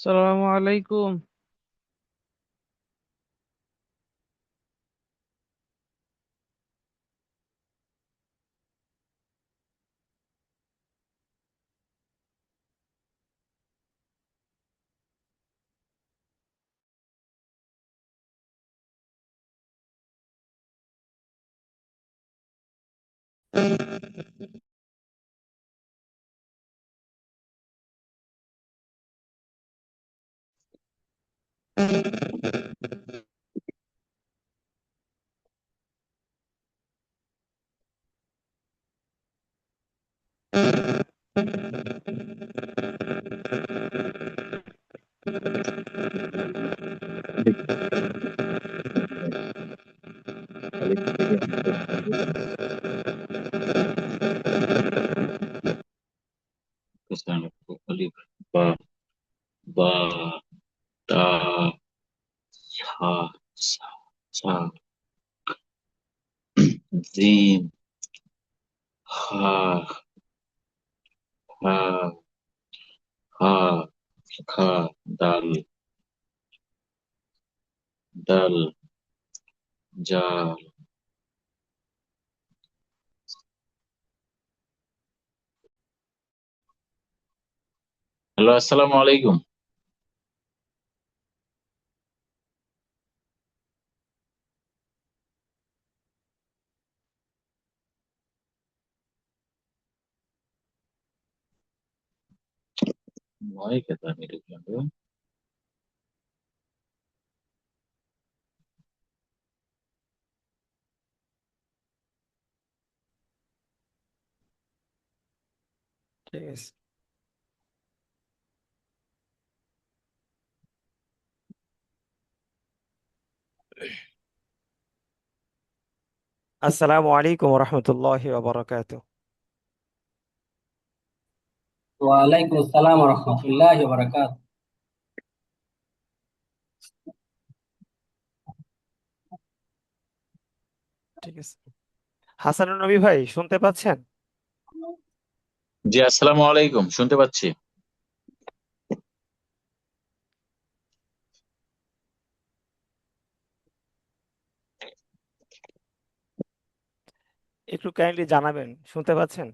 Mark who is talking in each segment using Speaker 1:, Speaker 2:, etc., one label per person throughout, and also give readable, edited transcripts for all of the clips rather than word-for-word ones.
Speaker 1: সালামু আলাইকুম।
Speaker 2: كسان ألف با با تا ثا ثا ثا زين خا ها ها خا دال دال جال। হ্যালো, আসসালামু আলাইকুম। Why kata mirip yang
Speaker 3: ঠিক আছে। আসসালামু আলাইকুম রহমতুল্লাহি ওয়া বারাকাতুহু।
Speaker 4: ওয়ালাইকুম আসসালাম রহমতুল্লাহি ওয়া বারাকাতুহু।
Speaker 3: ঠিক আছে। হাসানুন নবী ভাই শুনতে পাচ্ছেন?
Speaker 2: জি, আসসালামু আলাইকুম, শুনতে পাচ্ছি।
Speaker 3: একটু কাইন্ডলি জানাবেন শুনতে পাচ্ছেন?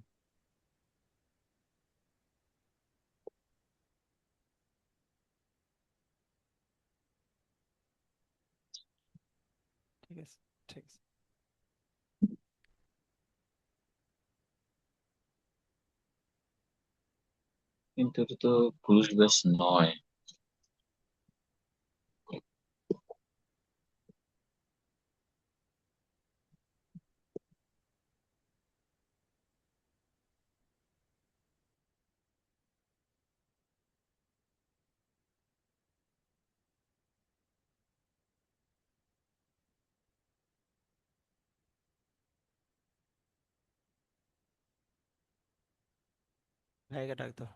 Speaker 3: ঠিক আছে, ঠিক আছে।
Speaker 2: কিন্তু এটা তো পুরুষ ব্যাচ নয়।
Speaker 3: ভাইকে ডাক দাও।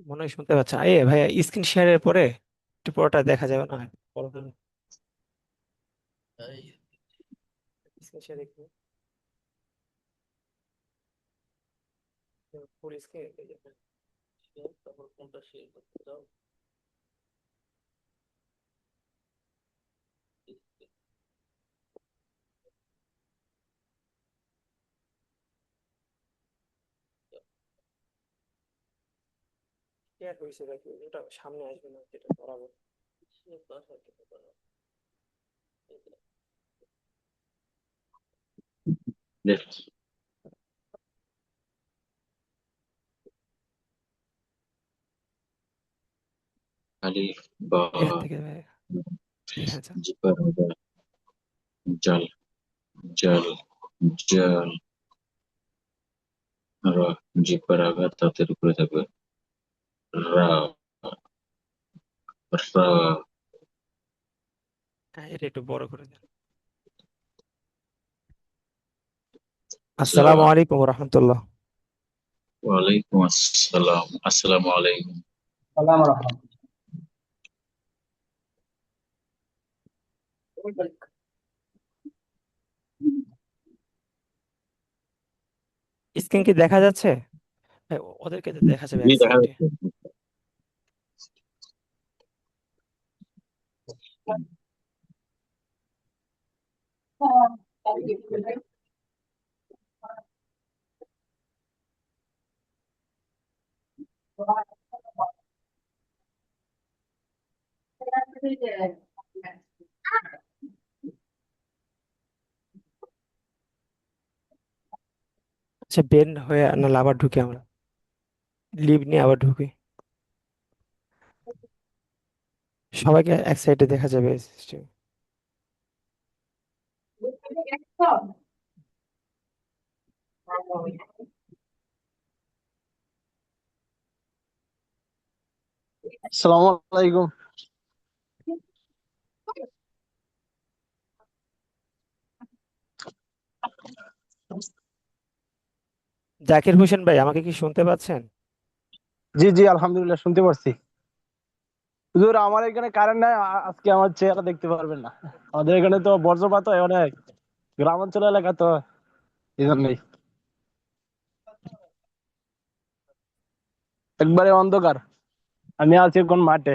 Speaker 3: মনে হয় শুনতে পাচ্ছেন। ভাইয়া স্ক্রিন শেয়ারের পরে একটু পুরোটা দেখা যাবে না? বড় করে স্ক্রিন শেয়ার একটু ফুল স্ক্রিন তারপর কোনটা শেয়ার করতে দাও। শেয়ার হয়েছে নাকি ওটা সামনে আসবে না, যেটা বরাবর শেয়ার তো আসার কথা বলো।
Speaker 2: দেখছি। আলিফ বা
Speaker 3: এখান থেকে ভাইয়া এখানে যান।
Speaker 2: জিপার জাল জাল জাল রা। জিপার আঘাত দাঁতের উপরে থাকবে। রা রা।
Speaker 3: হ্যাঁ, এটা একটু বড় করে দেন। আসসালামু
Speaker 2: আসসালাম।
Speaker 3: আলাইকুম রহমতুল্লাহ।
Speaker 2: ওয়ালাইকুম আসসালাম। আসসালামু আলাইকুম।
Speaker 4: সালাম রহমতুল্লাহ।
Speaker 3: স্ক্রিন কি দেখা যাচ্ছে? ভাই, ওদেরকে তো দেখা যাবে
Speaker 2: জি,
Speaker 3: এক
Speaker 2: দেখা
Speaker 3: সাইডে।
Speaker 2: যাচ্ছে।
Speaker 3: আচ্ছা, বের হয়ে নাহলে আবার ঢুকি আমরা, লিভ নিয়ে আবার ঢুকি। সবাইকে এক সাইডে দেখা যাবে সিস্টেম।
Speaker 1: আসসালামু আলাইকুম।
Speaker 3: জাকির হোসেন ভাই, আমাকে কি শুনতে পাচ্ছেন?
Speaker 1: জি জি, আলহামদুলিল্লাহ শুনতে পারছি। হুজুর, আমার এখানে কারেন্ট নাই, আজকে আমার চেহারা দেখতে পারবেন না। আমাদের এখানে তো বজ্রপাত হয় অনেক, গ্রামাঞ্চল এলাকা তো, এই জন্যই একবারে অন্ধকার। আমি আছি এখন মাঠে।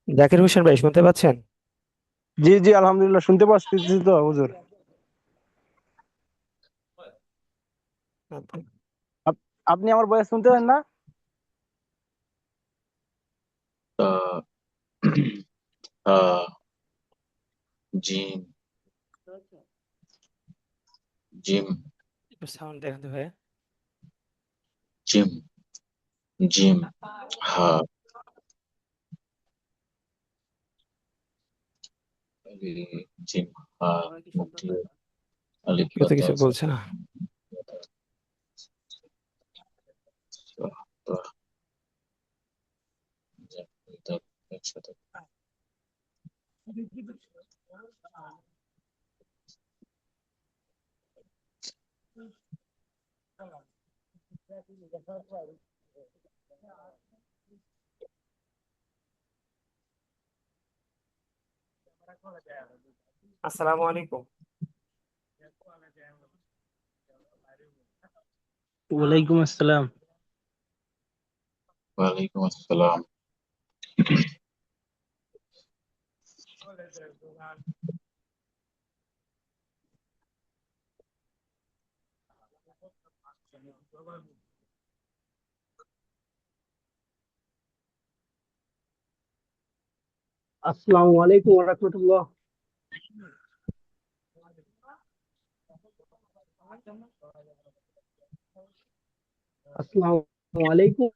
Speaker 3: জাকির হোসেন ভাই, শুনতে পাচ্ছেন?
Speaker 1: জি জি, আলহামদুলিল্লাহ শুনতে পাচ্ছি তো হুজুর।
Speaker 3: আপনি-
Speaker 1: আপ- আপনি আমার ভয়েস শুনতে পারেন না?
Speaker 2: তা জিম জিম
Speaker 3: একটু সাউন্ড দেখাতে ভাই।
Speaker 2: জিম জিম হা আলি জিম হা মুক্তি আলিফ
Speaker 3: কেউ তো
Speaker 2: বাতা
Speaker 3: কিছু বলছে না।
Speaker 2: একসাথে।
Speaker 3: আসসালামু আলাইকুম।
Speaker 1: ওয়ালাইকুম আসসালাম।
Speaker 2: ওয়ালাইকুম আসসালাম।
Speaker 1: আসসালামু আলাইকুম ওয়া রাহমাতুল্লাহ। আসসালামু আলাইকুম।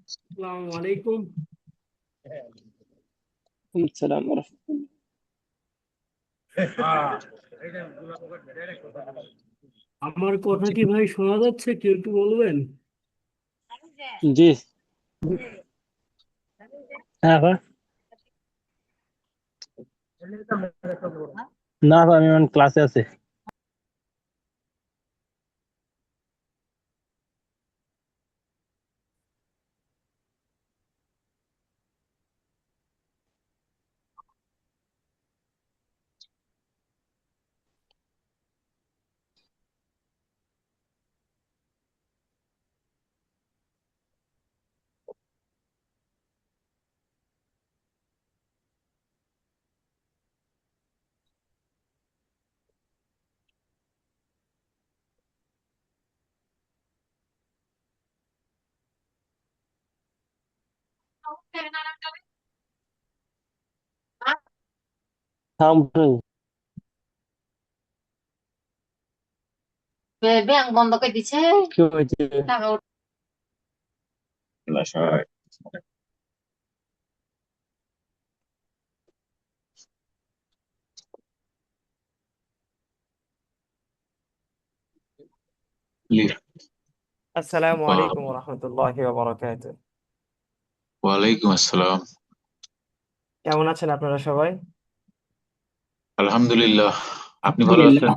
Speaker 1: আসসালামু আলাইকুম। আসসালাম ওয়া
Speaker 5: আমার কথা কি ভাই শোনা যাচ্ছে? কেউ একটু বলবেন?
Speaker 1: রাহমাতুল্লাহ। জি। হ্যাঁ ভাই। না ভাই, আমি এখন ক্লাসে আছি। থাম ভাই।
Speaker 6: ব্যাংক বন্ধ করে দিছে
Speaker 1: কি হয়েছে?
Speaker 6: টাকা
Speaker 2: ক্লাস হয়।
Speaker 3: আসসালামু আলাইকুম রহমতুল্লাহি ওয়া বারাকাতুহু।
Speaker 2: ওয়ালাইকুম আসসালাম।
Speaker 3: কেমন আছেন আপনারা সবাই?
Speaker 2: আলহামদুলিল্লাহ। আপনি ভালো আছেন?
Speaker 4: আলহামদুলিল্লাহ।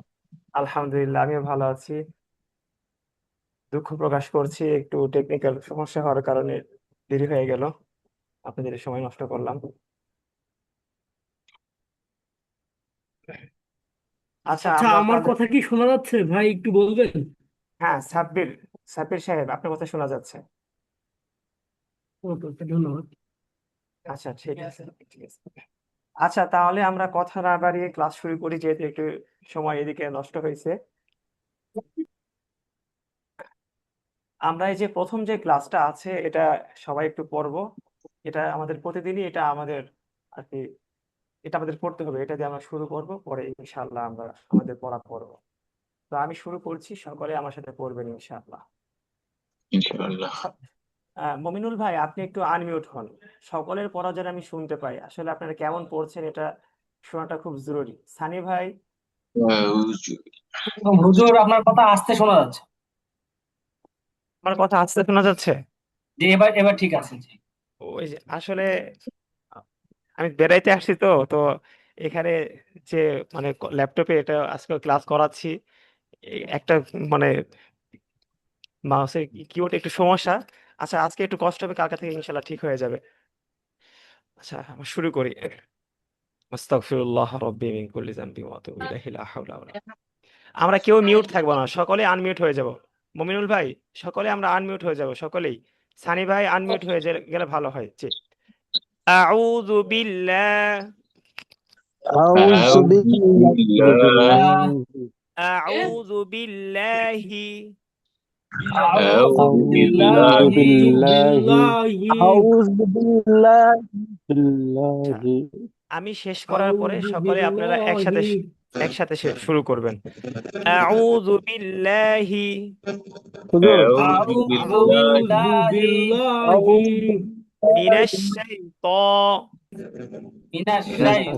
Speaker 3: আলহামদুলিল্লাহ, আমিও ভালো আছি। দুঃখ প্রকাশ করছি, একটু টেকনিক্যাল সমস্যা হওয়ার কারণে দেরি হয়ে গেল, আপনাদের সময় নষ্ট করলাম। আচ্ছা,
Speaker 5: আচ্ছা,
Speaker 3: আমরা
Speaker 5: আমার
Speaker 3: তাহলে,
Speaker 5: কথা কি শোনা যাচ্ছে ভাই, একটু বলবেন?
Speaker 3: হ্যাঁ, সাব্বির সাব্বির সাহেব, আপনার কথা শোনা যাচ্ছে।
Speaker 5: ওকে, ওকে, ধন্যবাদ।
Speaker 3: আচ্ছা, ঠিক আছে, ঠিক আছে। আচ্ছা, তাহলে আমরা কথা না বাড়িয়ে ক্লাস শুরু করি, যেহেতু একটু সময় এদিকে নষ্ট হয়েছে। আমরা এই যে প্রথম যে ক্লাসটা আছে, এটা সবাই একটু পড়বো। এটা আমাদের প্রতিদিনই, এটা আমাদের আর কি, এটা আমাদের পড়তে হবে। এটা দিয়ে আমরা শুরু করব, পরে ইনশাআল্লাহ আমরা আমাদের পড়া পড়বো। তো আমি শুরু করছি, সকলে আমার সাথে পড়বেন ইনশাআল্লাহ।
Speaker 2: ইনশাআল্লাহ।
Speaker 3: স- মমিনুল ভাই, আপনি একটু আনমিউট হন। সকলের পড়া যেন আমি শুনতে পাই, আসলে আপনারা কেমন পড়ছেন এটা শোনাটা খুব জরুরি। সানি ভাই,
Speaker 4: হুজুর, আপনার কথা আস্তে শোনা যাচ্ছে।
Speaker 3: আমার কথা আস্তে শোনা যাচ্ছে?
Speaker 4: জি, এবার এবার ঠিক আছে। জি।
Speaker 3: ওই যে আসলে আমি বেড়াইতে আসছি, তো তো এখানে যে মানে ল্যাপটপে এটা আজকে ক্লাস করাচ্ছি, একটা মানে মাউসের কিবোর্ড একটু সমস্যা। আচ্ছা, আজকে একটু কষ্ট হবে, কালকা থেকে ইনশাল্লাহ ঠিক হয়ে যাবে। আচ্ছা, আমরা শুরু করি। আস্তাগফিরুল্লাহ রাব্বি মিন কুল্লি যামবি ওয়া আতুবু ইলাইহি লা হাওলা ওয়ালা। আমরা কেউ মিউট থাকবো না, সকলে আনমিউট হয়ে যাব। মমিনুল ভাই, সকলে আমরা আনমিউট হয়ে যাব, সকলেই। সানি ভাই আনমিউট হয়ে গেলে ভালো হয়। জি। আউযু বিল্লাহ,
Speaker 1: আউযু বিল্লাহি
Speaker 3: আউযু বিল্লাহি,
Speaker 4: আউযু
Speaker 1: আউযু
Speaker 4: বিল্লাহি
Speaker 5: আউযু
Speaker 1: বিল্লাহি
Speaker 5: বিল্লাহি
Speaker 1: আউযু
Speaker 3: আচ্ছা,
Speaker 1: বিল্লাহি।
Speaker 3: আমি শেষ করার পরে
Speaker 5: আউযু
Speaker 3: সকলে আপনারা একসাথে
Speaker 5: বিল্লাহি
Speaker 3: একসাথে শুরু করবেন। আউযু বিল্লাহি
Speaker 1: হুজুর,
Speaker 2: আউযু
Speaker 4: আউযু
Speaker 2: বিল্লাহি
Speaker 5: আউযু
Speaker 4: বিল্লাহি
Speaker 5: বিল্লাহি
Speaker 1: আউযু
Speaker 3: মিনাশ
Speaker 1: বিল্লাহি
Speaker 4: মিনাশ
Speaker 2: মিনাশ
Speaker 5: মিনাশ
Speaker 1: শাইতানির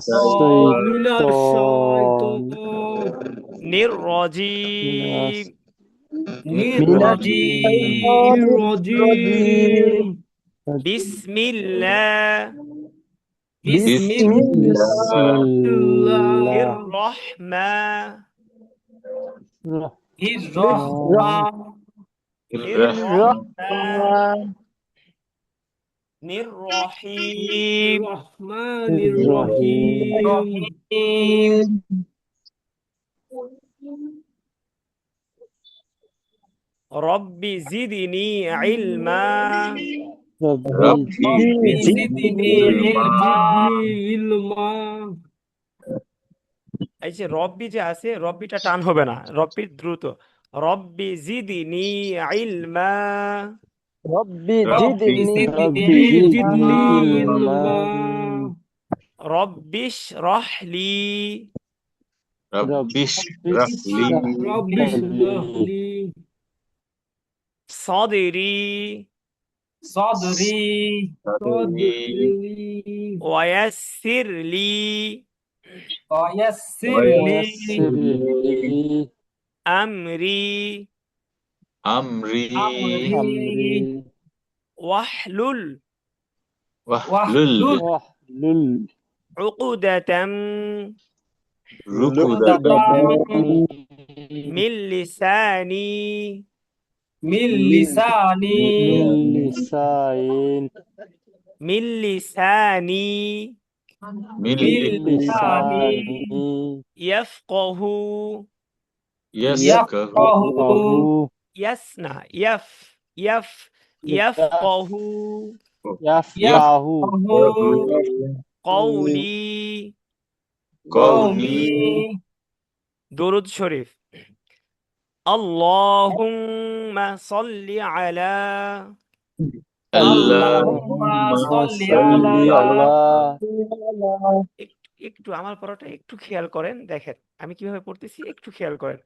Speaker 5: শাইতানির
Speaker 3: রাজিম।
Speaker 1: মিনাশ
Speaker 4: রাজিম।
Speaker 1: শাইতানির রাজিম।
Speaker 5: রাজিম।
Speaker 3: বিসমিল্লাহ
Speaker 4: বিসমিল্লাহির
Speaker 1: বিসমিল্লাহ
Speaker 3: রহমানির
Speaker 1: রহমানির
Speaker 3: রহিম।
Speaker 5: রহমানির
Speaker 1: রহিম।
Speaker 5: রহিম।
Speaker 4: রহিম।
Speaker 3: রব্বি জিদনি ইলমা।
Speaker 1: রব্বি
Speaker 2: রাব্বি
Speaker 4: রব্বি
Speaker 2: জিদনি
Speaker 4: জিদনি
Speaker 5: রব্বি
Speaker 2: ইলমা।
Speaker 4: ইলমা।
Speaker 5: জিদনি ইলমা।
Speaker 3: এই যে রব্বি যে আছে, রব্বিটা টান হবে না, রব্বি দ্রুত। রব্বি জিদনি ইলমা।
Speaker 1: রব্বি
Speaker 2: রাব্বি
Speaker 1: জিদনি
Speaker 4: জিদনি
Speaker 5: রব্বি
Speaker 4: ইলমা।
Speaker 5: জিদনি
Speaker 1: ইলমা।
Speaker 5: ইলমা।
Speaker 3: রব্বিশ রহলি
Speaker 2: রাব্বি
Speaker 1: রব্বি
Speaker 2: ইশরাহ লি
Speaker 5: রব্বি
Speaker 1: ইশরাহ
Speaker 5: ইশরাহ
Speaker 1: লি
Speaker 5: লি
Speaker 3: সদরি
Speaker 4: صدري
Speaker 2: সাদরি
Speaker 5: صدري
Speaker 3: ওয়ায়াসসির লি
Speaker 4: ويسر لي
Speaker 1: ওয়ায়াসসির লি
Speaker 3: আমরি
Speaker 2: আমরি
Speaker 1: আমরি
Speaker 3: ওয়াহলুল
Speaker 2: ওয়াহলুল
Speaker 4: واحلل
Speaker 1: ওয়াহলুল
Speaker 3: عقدة
Speaker 2: ركدة
Speaker 3: من لساني
Speaker 5: من
Speaker 4: من
Speaker 5: لساني
Speaker 4: لسان
Speaker 3: من لساني
Speaker 2: من
Speaker 5: من
Speaker 4: من
Speaker 5: لساني
Speaker 4: لساني
Speaker 3: يفقه
Speaker 2: يفقه
Speaker 4: يفقه
Speaker 3: يسنع يفقه
Speaker 4: يفقه
Speaker 5: يفقه
Speaker 3: قولي
Speaker 2: قولي
Speaker 5: قولي.
Speaker 3: درود شريف اللهم صل على
Speaker 5: اللهم
Speaker 2: اللهم
Speaker 5: صل
Speaker 2: صل
Speaker 5: على
Speaker 4: على
Speaker 3: একটু আমার পড়াটা একটু খেয়াল করেন দেখেন আমি কিভাবে পড়তেছি একটু খেয়াল করেন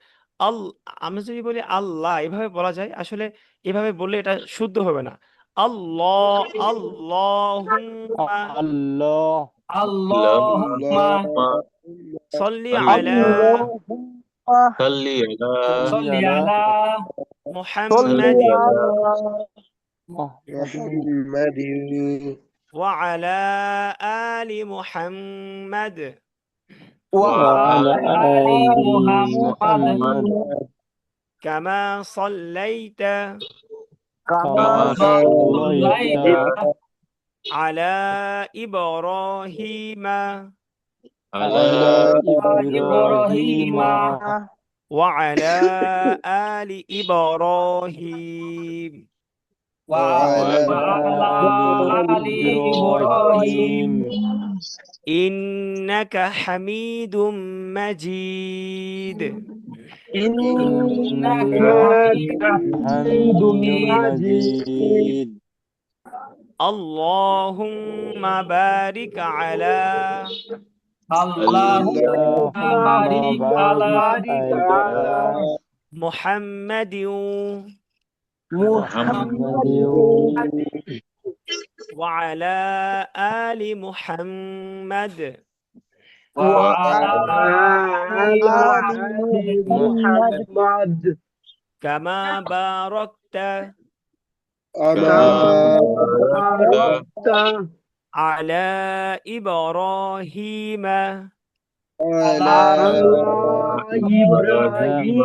Speaker 3: আল আমি যদি বলি আল্লাহ এভাবে বলা যায় আসলে এভাবে বললে এটা শুদ্ধ হবে না আল্লাহ আল্লাহুম্মা
Speaker 4: الله
Speaker 5: اللهم
Speaker 3: صلي
Speaker 2: صل
Speaker 3: على
Speaker 1: اللهم
Speaker 2: صل على
Speaker 5: صل
Speaker 4: على
Speaker 5: على
Speaker 1: صل
Speaker 3: محمد
Speaker 2: على
Speaker 4: محمد
Speaker 3: وعلى آل محمد
Speaker 4: وعلى
Speaker 2: وعلى
Speaker 5: آل
Speaker 4: آل
Speaker 5: محمد
Speaker 4: محمد
Speaker 3: كما صليت
Speaker 1: كما
Speaker 2: كما
Speaker 5: كما
Speaker 4: صليت
Speaker 5: صليت
Speaker 3: على إبراهيم
Speaker 2: على
Speaker 4: على
Speaker 5: إبراهيم
Speaker 4: إبراهيم
Speaker 3: وعلى آل إبراهيم
Speaker 5: وعلى
Speaker 4: وعلى آل
Speaker 5: آل
Speaker 4: إبراهيم
Speaker 5: إبراهيم
Speaker 3: إنك حميد مجيد
Speaker 5: إنك
Speaker 1: إنك
Speaker 5: حميد
Speaker 1: حميد
Speaker 4: حميد
Speaker 1: مجيد
Speaker 4: مجيد
Speaker 3: اللهم بارك على
Speaker 5: اللهم
Speaker 4: اللهم
Speaker 5: بارك على
Speaker 4: بارك على
Speaker 3: محمد
Speaker 4: محمد
Speaker 1: محمد
Speaker 3: وعلى آل محمد
Speaker 5: وعلى آل
Speaker 1: وعلى آل
Speaker 5: محمد
Speaker 1: محمد
Speaker 3: كما باركت
Speaker 2: كما
Speaker 1: باركت
Speaker 3: على إبراهيم
Speaker 5: على
Speaker 1: على إبراهيم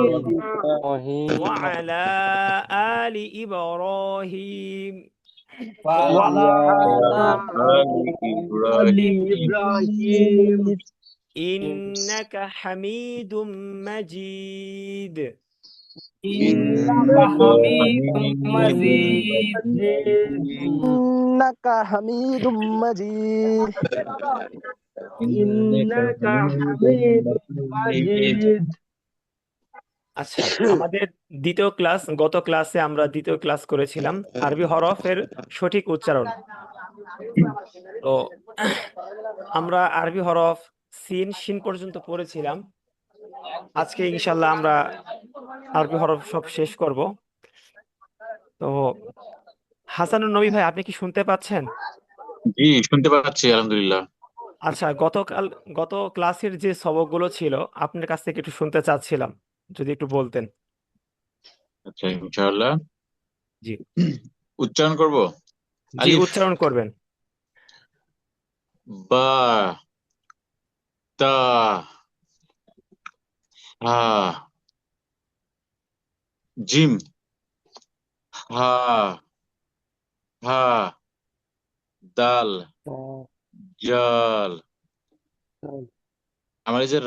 Speaker 4: إبراهيم
Speaker 3: وعلى آل إبراهيم
Speaker 5: وعلى
Speaker 1: وعلى
Speaker 2: آل
Speaker 1: آل
Speaker 2: إبراهيم
Speaker 1: إبراهيم
Speaker 3: إنك حميد مجيد
Speaker 5: إنك حميد مجيد
Speaker 1: إنك حميد مجيد إنك حميد مجيد
Speaker 3: আচ্ছা আমাদের গত ক্লাসে আমরা দ্বিতীয় ক্লাস করেছিলাম আরবি হরফের সঠিক উচ্চারণ তো আমরা আরবি হরফ সিন শিন পর্যন্ত পড়েছিলাম আজকে ইনশাল্লাহ আমরা আরবি হরফ সব শেষ করব তো হাসানুর নবী ভাই আপনি কি শুনতে পাচ্ছেন
Speaker 2: জি শুনতে পাচ্ছি আলহামদুলিল্লাহ।
Speaker 3: আচ্ছা গত ক্লাসের যে সবকগুলো ছিল আপনার কাছ থেকে একটু শুনতে চাচ্ছিলাম যদি একটু বলতেন
Speaker 2: আচ্ছা ইনশাআল্লাহ
Speaker 3: জি
Speaker 2: উচ্চারণ করব।
Speaker 3: জি
Speaker 2: আলিফ,
Speaker 3: উচ্চারণ করবেন
Speaker 2: বা, তা, হা, জিম, হা, হা, দাল, জাল। আমার এই যে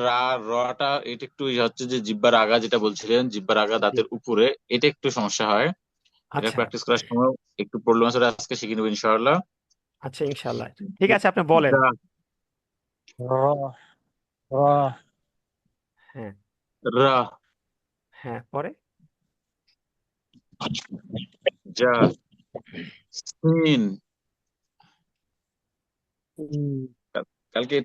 Speaker 2: রটা এটা একটু হচ্ছে যে জিব্বার আগা যেটা বলছিলেন, জিব্বার আগা দাঁতের উপরে, এটা একটু সমস্যা হয়। এটা
Speaker 3: আচ্ছা
Speaker 2: প্র্যাকটিস করার সময় একটু প্রবলেম আছে, আজকে শিখে নেবো ইনশাআল্লাহ।
Speaker 3: আচ্ছা ইনশাল্লাহ ঠিক আছে আপনি বলেন
Speaker 2: রা,
Speaker 1: রা রা
Speaker 3: হ্যাঁ
Speaker 2: রা,
Speaker 3: হ্যাঁ পরে
Speaker 2: জা, সিন। কালকে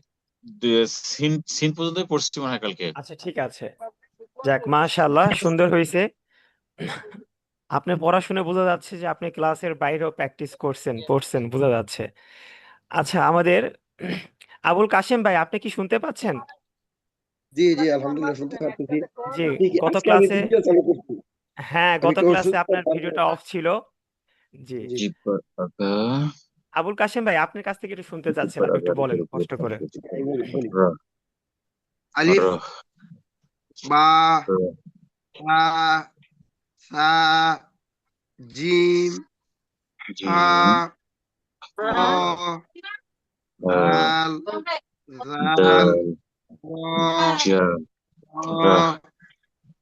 Speaker 2: সিন সিন পর্যন্ত পড়ছি মনে হয় কালকে।
Speaker 3: আচ্ছা ঠিক আছে যাক মাশাআল্লাহ সুন্দর হয়েছে আপনি পড়াশোনা বোঝা যাচ্ছে যে আপনি ক্লাসের বাইরেও প্র্যাকটিস পড়ছেন বোঝা যাচ্ছে আচ্ছা আমাদের আবুল কাশেম ভাই আপনি কি শুনতে পাচ্ছেন
Speaker 6: জি জি আলহামদুলিল্লাহ শুনতে পাচ্ছি।
Speaker 3: জি
Speaker 6: ঠিক
Speaker 3: গত
Speaker 6: আজকে আমি
Speaker 3: ক্লাসে
Speaker 6: ভিডিও চালু করছি।
Speaker 3: হ্যাঁ
Speaker 6: আমি
Speaker 3: গত
Speaker 6: একটু
Speaker 3: ক্লাসে
Speaker 6: অসুস্থ
Speaker 3: আপনার
Speaker 6: তার
Speaker 3: ভিডিওটা
Speaker 6: জন্য।
Speaker 3: অফ ছিল জি
Speaker 6: জি
Speaker 2: জিব্বার আগা
Speaker 3: আবুল কাশেম ভাই, আপনার কাছ থেকে একটু শুনতে চাচ্ছিলাম, একটু বলেন কষ্ট করে।
Speaker 2: র
Speaker 6: আলিফ,
Speaker 2: র
Speaker 6: বা,
Speaker 2: র
Speaker 6: তা, সা, জিম, হা,
Speaker 2: জিম
Speaker 6: র,
Speaker 2: র
Speaker 6: দাল, জাল,
Speaker 2: দাল
Speaker 6: র,
Speaker 2: জা
Speaker 6: র,
Speaker 2: রা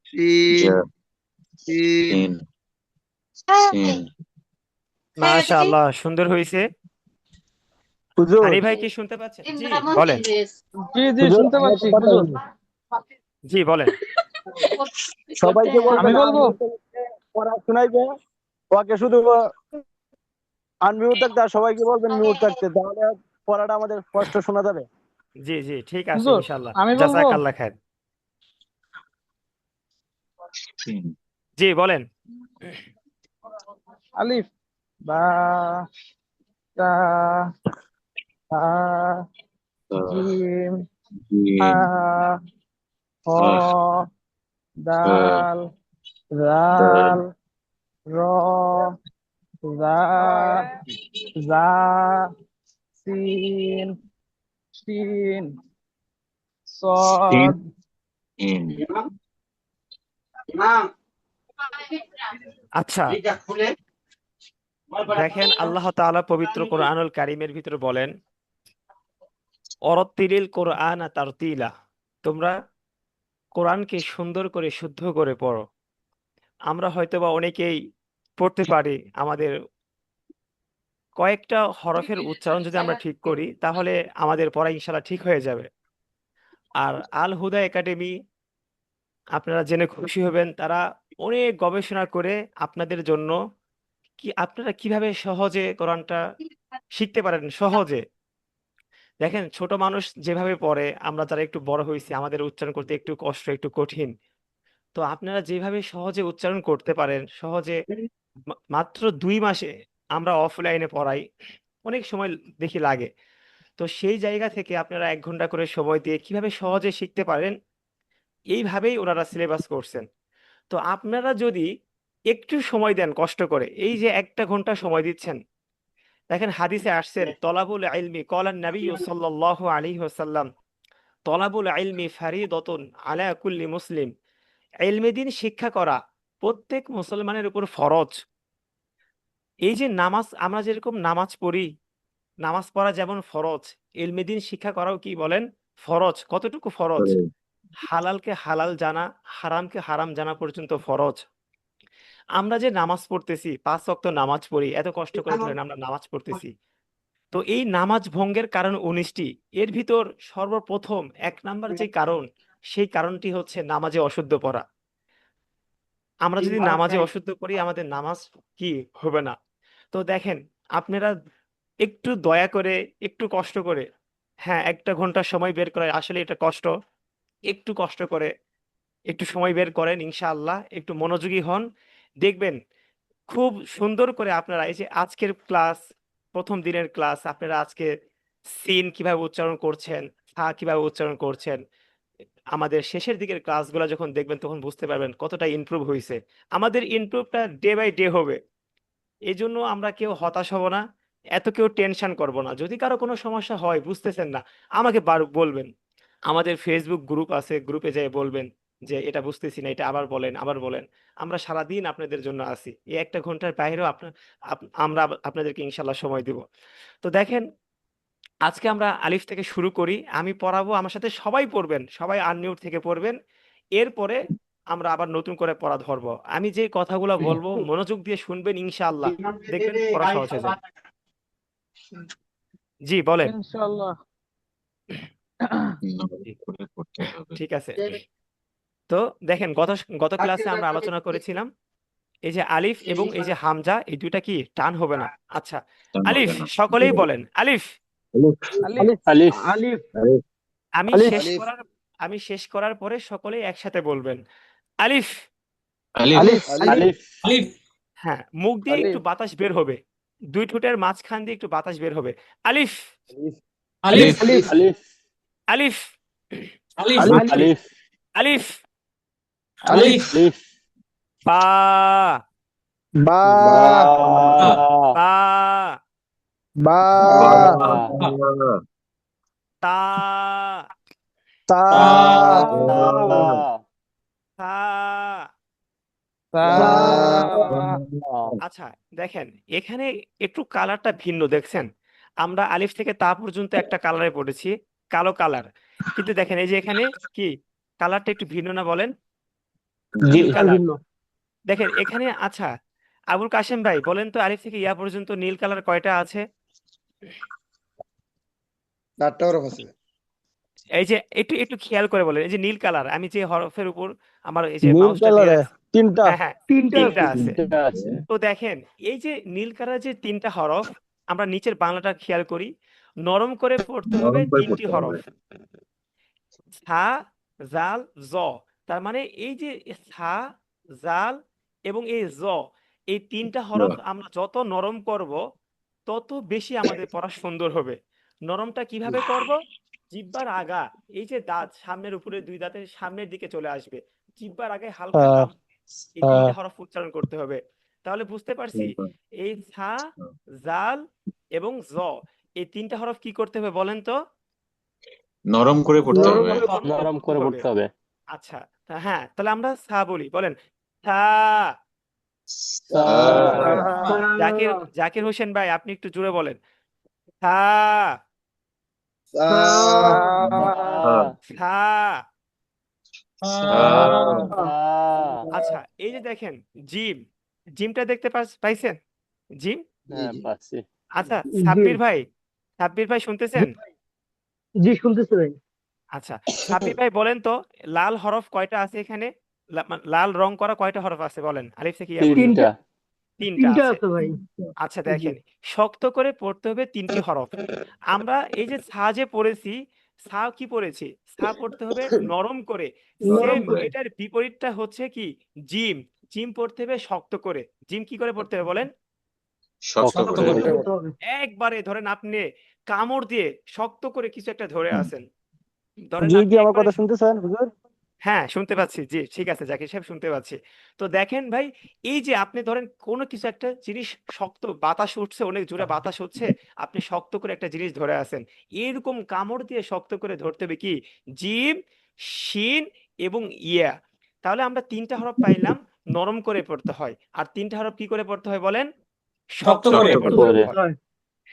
Speaker 6: সিন,
Speaker 2: জা
Speaker 6: সিন।
Speaker 2: সিন সিন।
Speaker 3: মাশাআল্লাহ, সুন্দর হয়েছে।
Speaker 1: হুজুর,
Speaker 3: হানি ভাই কি শুনতে পাচ্ছেন? জি বলেন।
Speaker 5: জি জি
Speaker 1: হুজুর
Speaker 5: শুনতে
Speaker 1: আমি
Speaker 5: পাচ্ছি
Speaker 1: একটা কথা
Speaker 5: হুজুর।
Speaker 1: বলি।
Speaker 3: জি বলেন।
Speaker 1: সবাইকে
Speaker 5: আমি
Speaker 1: বলবেন
Speaker 5: বলবো।
Speaker 1: পড়া শোনাইবে, ওকে শুধু আনমিউট থাকতে, আর সবাইকে বলবেন মিউট থাকতে, তাহলে পড়াটা আমাদের স্পষ্ট শোনা যাবে।
Speaker 3: জি জি ঠিক আছে,
Speaker 5: হুজুর
Speaker 3: ইনশাআল্লাহ।
Speaker 5: আমি বলবো।
Speaker 3: জাযাকাল্লাহ খায়ের।
Speaker 2: সিন
Speaker 3: জি বলেন।
Speaker 5: আলিফ, বা, তা, সা,
Speaker 2: তা
Speaker 5: জিম, হা,
Speaker 2: জিম
Speaker 5: হ,
Speaker 2: হা হা
Speaker 5: দাল,
Speaker 2: দাল
Speaker 5: জাল, র, জা, জা, সিন, সিন,
Speaker 2: সিন
Speaker 5: সদ।
Speaker 2: ইন।
Speaker 3: আচ্ছা, দেখেন আল্লাহ তাআলা পবিত্র কোরআনুল কারীমের ভিতরে বলেন, অরত্তিলিল কোরআন তারতিলা, তোমরা কোরআনকে সুন্দর করে শুদ্ধ করে পড়ো। আমরা হয়তোবা অনেকেই পড়তে পারি, আমাদের কয়েকটা হরফের উচ্চারণ যদি আমরা ঠিক করি তাহলে আমাদের পড়া ইনশাআল্লাহ ঠিক হয়ে যাবে। আর আল হুদা একাডেমি, আপনারা জেনে খুশি হবেন, তারা অনেক গবেষণা করে আপনাদের জন্য কি আপনারা কিভাবে সহজে কোরআনটা শিখতে পারেন সহজে। দেখেন ছোট মানুষ যেভাবে পড়ে, আমরা যারা একটু বড় হয়েছি আমাদের উচ্চারণ করতে একটু কষ্ট, একটু কঠিন। তো আপনারা যেভাবে সহজে উচ্চারণ করতে পারেন সহজে, মাত্র 2 মাসে আমরা অফলাইনে পড়াই, অনেক সময় দেখি লাগে। তো সেই জায়গা থেকে আপনারা 1 ঘন্টা করে সময় দিয়ে কিভাবে সহজে শিখতে পারেন, এইভাবেই ওনারা সিলেবাস করছেন। তো আপনারা যদি একটু সময় দেন কষ্ট করে, এই যে 1টা ঘন্টা সময় দিচ্ছেন, দেখেন হাদিসে আসছেন, তলাবুল ইলমি ক্বালান নবী সাল্লাল্লাহু আলাইহি ওয়াসাল্লাম, তলাবুল ইলমি ফারিদাতুন আলা কুল্লি মুসলিম, ইলমে দ্বীন শিক্ষা করা প্রত্যেক মুসলমানের উপর ফরজ। এই যে নামাজ, আমরা যেরকম নামাজ পড়ি, নামাজ পড়া যেমন ফরজ, ইলমে দ্বীন শিক্ষা করাও কি বলেন ফরজ। কতটুকু ফরজ? হালালকে হালাল জানা, হারামকে হারাম জানা পর্যন্ত ফরজ। আমরা যে নামাজ পড়তেছি, 5 ওয়াক্ত নামাজ পড়ি, এত কষ্ট করে ধরেন আমরা নামাজ পড়তেছি, তো এই নামাজ ভঙ্গের কারণ 19টি। এর ভিতর সর্বপ্রথম 1 নাম্বার যে কারণ, সেই কারণটি হচ্ছে নামাজে অশুদ্ধ পড়া। আমরা যদি নামাজে অশুদ্ধ করি আমাদের নামাজ কি হবে না। তো দেখেন আপনারা একটু দয়া করে, একটু কষ্ট করে, হ্যাঁ 1টা ঘন্টা সময় বের করে, আসলে এটা কষ্ট, একটু কষ্ট করে একটু সময় বের করেন, ইনশাআল্লাহ একটু মনোযোগী হন, দেখবেন খুব সুন্দর করে আপনারা এই যে আজকের ক্লাস, প্রথম দিনের ক্লাস, আপনারা আজকে সিন কিভাবে উচ্চারণ করছেন, হা কিভাবে উচ্চারণ করছেন, আমাদের শেষের দিকের ক্লাসগুলো যখন দেখবেন তখন বুঝতে পারবেন কতটা ইমপ্রুভ হয়েছে। আমাদের ইমপ্রুভটা ডে বাই ডে হবে। এই জন্য আমরা কেউ হতাশ হব না, এত কেউ টেনশন করব না। যদি কারো কোনো সমস্যা হয়, বুঝতেছেন না, আমাকে বলবেন। আমাদের ফেসবুক গ্রুপ আছে, গ্রুপে যেয়ে বলবেন যে এটা বুঝতেছি না, এটা আবার বলেন, আবার বলেন। আমরা সারাদিন আপনাদের জন্য আছি, এই 1টা ঘন্টার বাইরেও আমরা আপনাদেরকে ইনশাল্লাহ সময় দিব। তো দেখেন আজকে আমরা আলিফ থেকে শুরু করি, আমি পড়াবো, আমার সাথে সবাই পড়বেন, সবাই আনমিউট থেকে পড়বেন। এরপরে আমরা আবার নতুন করে পড়া ধরবো। আমি যে কথাগুলো বলবো মনোযোগ দিয়ে শুনবেন, ইনশাআল্লাহ দেখবেন পড়া সহজ হয়ে যাবে। জি বলেন।
Speaker 5: ইনশাআল্লাহ।
Speaker 3: জি,
Speaker 2: করে করতে হবে।
Speaker 3: ঠিক আছে। তো দেখেন গত গত ক্লাসে আমরা আলোচনা করেছিলাম এই যে আলিফ এবং এই যে হামজা, এই দুইটা কি টান হবে না। আচ্ছা,
Speaker 2: টান
Speaker 3: আলিফ
Speaker 2: হবে না।
Speaker 3: সকলেই বলেন, আলিফ।
Speaker 5: আলিফ,
Speaker 4: আলিফ,
Speaker 1: আলিফ,
Speaker 3: আমি
Speaker 1: আলিফ,
Speaker 3: শেষ
Speaker 6: আলিফ,
Speaker 3: করার আমি শেষ করার পরে সকলেই একসাথে বলবেন, আলিফ।
Speaker 2: আলিফ
Speaker 1: আলিফ,
Speaker 6: আলিফ,
Speaker 4: আলিফ,
Speaker 3: হ্যাঁ, মুখ দিয়ে একটু
Speaker 5: আলিফ,
Speaker 3: বাতাস বের হবে, 2 ঠোঁটের মাঝখান দিয়ে একটু বাতাস বের হবে। আলিফ,
Speaker 4: আলিফ,
Speaker 2: আলিফ
Speaker 1: আলিফ,
Speaker 3: আলিফ,
Speaker 4: আলিফ,
Speaker 1: আলিফ,
Speaker 4: আলিফ,
Speaker 3: আলিফ।
Speaker 1: আলিফ,
Speaker 4: আলিফ,
Speaker 3: বা,
Speaker 1: বা,
Speaker 4: বা,
Speaker 3: বা,
Speaker 1: বা,
Speaker 3: তা,
Speaker 1: তা,
Speaker 3: তা। আচ্ছা দেখেন, এখানে একটু কালারটা ভিন্ন দেখছেন। আমরা আলিফ থেকে তা পর্যন্ত একটা কালারে পড়েছি, কালো কালার। কিন্তু দেখেন এই যে এখানে কি কালারটা একটু ভিন্ন না বলেন?
Speaker 1: জি,
Speaker 3: নীল কালার।
Speaker 5: ভিন্ন।
Speaker 3: দেখেন এখানে, আচ্ছা আবুল কাশেম ভাই বলেন তো, আলিফ থেকে ইয়া পর্যন্ত নীল কালার কয়টা আছে?
Speaker 6: 4টা হরফ আছে।
Speaker 3: এই যে একটু একটু খেয়াল করে বলেন, এই যে নীল কালার, আমি যে হরফের উপর আমার এই যে
Speaker 1: নীল
Speaker 3: মাউসটা দিয়ে
Speaker 1: কালারে
Speaker 3: রাখছি।
Speaker 1: 3টা।
Speaker 3: হ্যাঁ হ্যাঁ,
Speaker 5: তিনটা
Speaker 3: তিনটা
Speaker 5: আছে।
Speaker 3: আছে। তো দেখেন এই যে নীল কালার যে 3টা হরফ, আমরা নিচের বাংলাটা খেয়াল করি, নরম করে পড়তে হবে 3টি হরফ, সা, জাল, জ। তার মানে এই যে সা, জাল এবং এই জ, এই 3টা হরফ আমরা যত নরম করব তত বেশি আমাদের পড়া সুন্দর হবে। নরমটা কিভাবে করব? জিহ্বার আগা, এই যে দাঁত সামনের উপরে 2 দাঁতের সামনের দিকে চলে আসবে, জিহ্বার আগে হালকা
Speaker 1: আহ,
Speaker 3: কামড় এই
Speaker 1: আহ,
Speaker 3: 3টে হরফ উচ্চারণ করতে হবে। তাহলে বুঝতে পারছি এই সা, জাল এবং জ, এই 3টা হরফ কি করতে হবে বলেন তো?
Speaker 2: নরম করে পড়তে
Speaker 5: নরম
Speaker 2: হবে।
Speaker 5: করে
Speaker 3: নরম করে পড়তে হবে। আচ্ছা, হ্যাঁ তাহলে আমরা সা বলি, বলেন সা। জাকির জাকির হোসেন ভাই আপনি একটু জোরে বলেন, সা, সা। আচ্ছা এই যে দেখেন জিম, জিমটা দেখতে পাইছেন? জিম। আচ্ছা
Speaker 5: জি
Speaker 3: সাব্বির ভাই শুনতেছেন?
Speaker 5: জি শুনতেছি ভাই।
Speaker 3: আচ্ছা সাব্বির ভাই বলেন তো, লাল হরফ কয়টা আছে এখানে? লাল রং করা কয়টা হরফ আছে বলেন, আলিফ থেকে ইয়া পর্যন্ত?
Speaker 5: তিনটা
Speaker 3: 3টা
Speaker 5: তিনটা
Speaker 3: আছে।
Speaker 5: আছে ভাই।
Speaker 3: আচ্ছা
Speaker 5: জি
Speaker 3: দেখেন, শক্ত করে পড়তে হবে 3টি হরফ। আমরা এই যে সা যে পড়েছি, সা কি পড়েছি? সা পড়তে হবে নরম করে।
Speaker 5: নরম
Speaker 3: সেম
Speaker 5: করে।
Speaker 3: এটার বিপরীতটা হচ্ছে কি? জিম। জিম পড়তে হবে শক্ত করে। জিম কি করে পড়তে হবে বলেন?
Speaker 2: শক্ত
Speaker 5: শক্ত
Speaker 2: করে।
Speaker 5: করে পড়তে হবে।
Speaker 3: একবারে ধরেন আপনি কামড় দিয়ে শক্ত করে কিছু একটা ধরে আছেন, ধরেন
Speaker 1: হুজুর
Speaker 3: আপনি
Speaker 1: কি আমার
Speaker 3: একবারে
Speaker 1: কথা শুনতেছেন হুজুর?
Speaker 3: হ্যাঁ শুনতে পাচ্ছি, জি ঠিক আছে জাকির সাহেব শুনতে পাচ্ছি। তো দেখেন ভাই, এই যে আপনি ধরেন কোনো কিছু একটা জিনিস শক্ত, বাতাস উঠছে, অনেক জোরে বাতাস হচ্ছে, আপনি শক্ত করে একটা জিনিস ধরে আছেন, এরকম কামড় দিয়ে শক্ত করে ধরতে হবে কি? জিম, শিন এবং ইয়া। তাহলে আমরা 3টা হরফ পাইলাম, নরম করে পড়তে হয়। আর 3টা হরফ কি করে পড়তে হয় বলেন?
Speaker 4: শক্ত
Speaker 3: শক্ত
Speaker 4: করে।
Speaker 3: করে
Speaker 5: শক্ত
Speaker 3: পড়তে
Speaker 5: করে
Speaker 3: হয়।
Speaker 5: পড়তে হয়।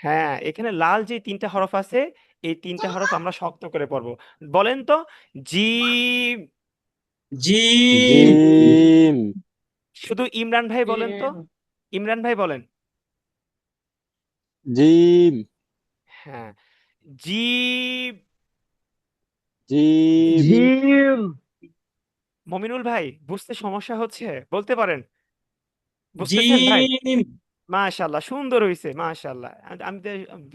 Speaker 3: হ্যাঁ এখানে লাল যে 3টা হরফ আছে, এই 3টা হরফ আমরা শক্ত করে পড়বো। বলেন তো, জিম।
Speaker 4: জিম।
Speaker 3: শুধু ইমরান ভাই বলেন তো, ইমরান ভাই বলেন।
Speaker 4: জিম।
Speaker 3: হ্যাঁ, জিম।
Speaker 4: জিম।
Speaker 5: জিম।
Speaker 3: মমিনুল ভাই বুঝতে সমস্যা হচ্ছে, বলতে পারেন? বুঝতেছেন ভাই?
Speaker 4: জিম।
Speaker 3: মাশাআল্লাহ সুন্দর হইছে, মাশাআল্লাহ। আমি